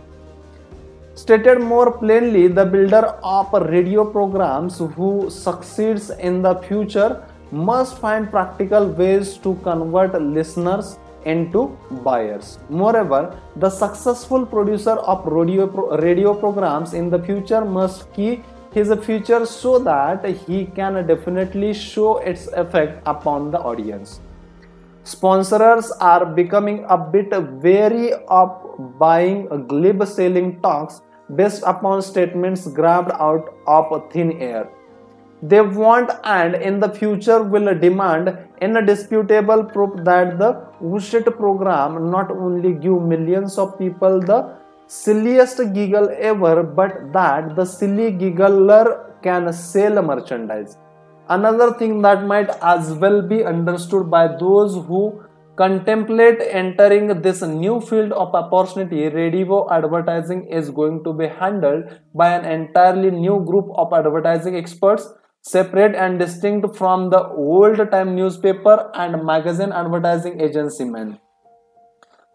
Stated more plainly, the builder of radio programs who succeeds in the future must find practical ways to convert listeners into buyers. Moreover, the successful producer of radio programs in the future must keep his future so that he can definitely show its effect upon the audience. Sponsors are becoming a bit wary of buying glib selling talks based upon statements grabbed out of thin air. They want and in the future will demand indisputable proof that the Wushit program not only give millions of people the silliest giggle ever, but that the silly giggler can sell merchandise. Another thing that might as well be understood by those who contemplate entering this new field of opportunity, radio advertising is going to be handled by an entirely new group of advertising experts, separate and distinct from the old-time newspaper and magazine advertising agency men.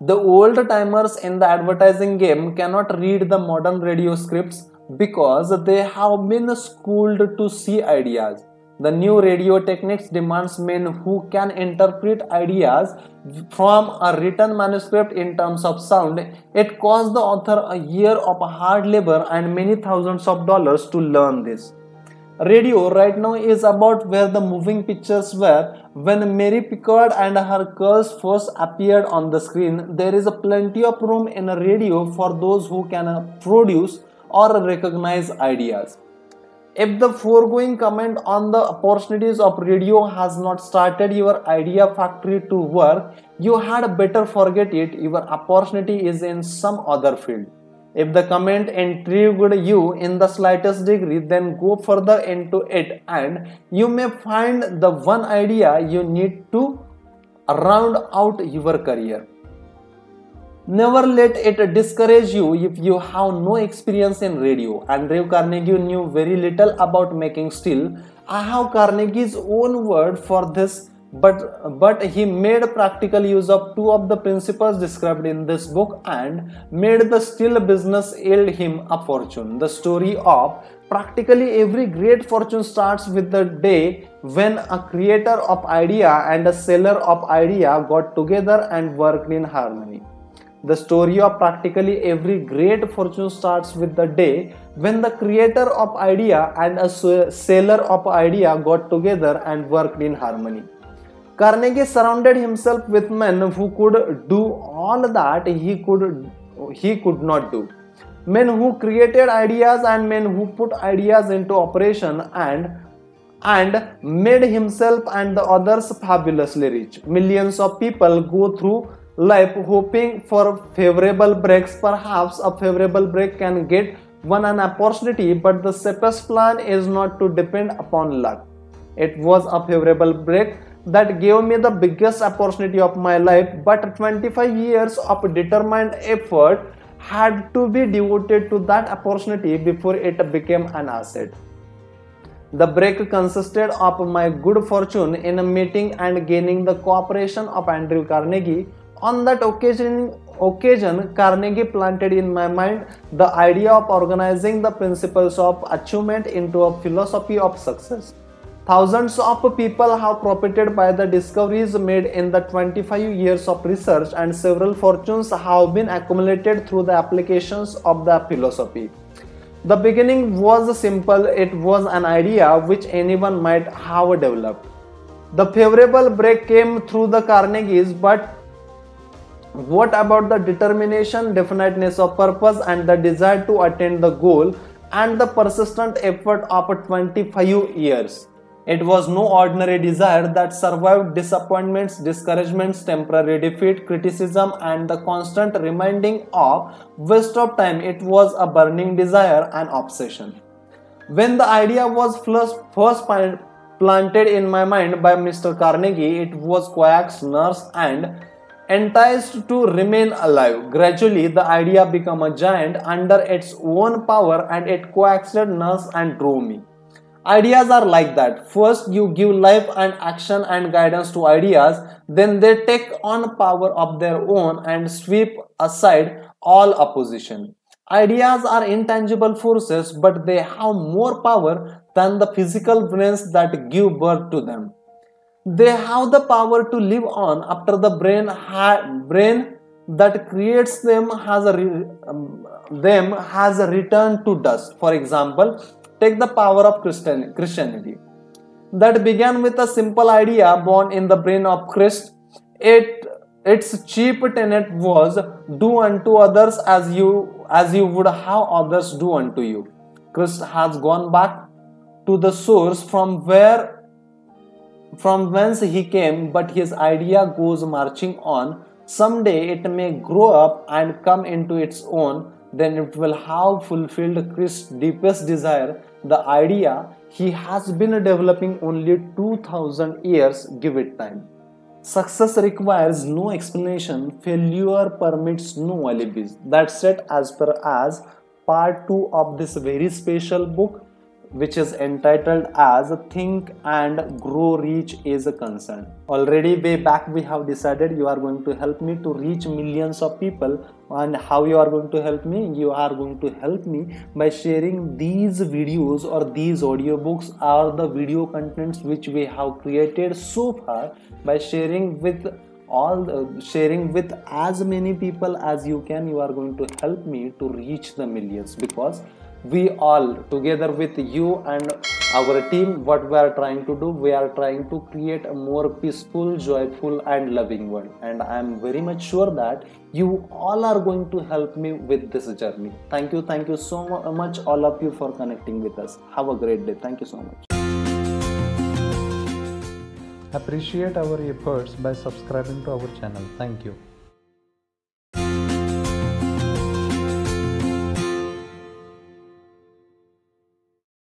The old-timers in the advertising game cannot read the modern radio scripts because they have been schooled to see ideas. The new radio techniques demands men who can interpret ideas from a written manuscript in terms of sound. It costs the author a year of hard labor and many thousands of dollars to learn this. Radio right now is about where the moving pictures were when Mary Pickford and her curls first appeared on the screen. There is plenty of room in a radio for those who can produce or recognize ideas. If the foregoing comment on the opportunities of radio has not started your idea factory to work, you had better forget it. Your opportunity is in some other field. If the comment intrigued you in the slightest degree, then go further into it and you may find the one idea you need to round out your career. Never let it discourage you if you have no experience in radio. Andrew Carnegie knew very little about making steel. I have Carnegie's own word for this, but he made practical use of two of the principles described in this book and made the steel business yield him a fortune. The story of practically every great fortune starts with the day when a creator of idea and a seller of idea got together and worked in harmony. The story of practically every great fortune starts with the day when the creator of idea and a seller of idea got together and worked in harmony. Carnegie surrounded himself with men who could do all that he could not do. Men who created ideas and men who put ideas into operation and made himself and the others fabulously rich. Millions of people go through life hoping for favorable breaks. Perhaps a favorable break can get one an opportunity, but the safest plan is not to depend upon luck. It was a favorable break that gave me the biggest opportunity of my life, but 25 years of determined effort had to be devoted to that opportunity before it became an asset. The break consisted of my good fortune in meeting and gaining the cooperation of Andrew Carnegie. On that occasion, Carnegie planted in my mind the idea of organizing the principles of achievement into a philosophy of success. Thousands of people have profited by the discoveries made in the 25 years of research, and several fortunes have been accumulated through the applications of the philosophy. The beginning was simple. It was an idea which anyone might have developed. The favorable break came through the Carnegies, but what about the determination, definiteness of purpose, and the desire to attain the goal, and the persistent effort of 25 years? It was no ordinary desire that survived disappointments, discouragements, temporary defeat, criticism, and the constant reminding of waste of time. It was a burning desire and obsession. When the idea was first planted in my mind by Mr. Carnegie, it was coaxed, nursed, and enticed to remain alive. Gradually, the idea became a giant under its own power, and it coaxed, nursed, and drove me. Ideas are like that. First, you give life and action and guidance to ideas, then they take on power of their own and sweep aside all opposition. Ideas are intangible forces, but they have more power than the physical brains that give birth to them. They have the power to live on after the brain that creates them has returned to dust. For example, take the power of Christianity. That began with a simple idea born in the brain of Christ. Its chief tenet was, do unto others as you would have others do unto you. Christ has gone back to the source from whence he came, but his idea goes marching on. Someday it may grow up and come into its own. Then it will have fulfilled Christ's deepest desire, the idea he has been developing only 2000 years. Give it time. Success requires no explanation. Failure permits no alibis. That's it as per as part 2 of this very special book, which is entitled as Think and Grow Rich is concerned. Already way back we have decided you are going to help me to reach millions of people. And how you are going to help me? You are going to help me by sharing these videos or these audiobooks or the video contents which we have created so far, by sharing with as many people as you can. You are going to help me to reach the millions, because we all together with you and our team, what we are trying to do, we are trying to create a more peaceful, joyful and loving world, and I am very much sure that you all are going to help me with this journey. Thank you so much all of you for connecting with us. Have a great day. Thank you so much. Appreciate our efforts by subscribing to our channel. Thank you.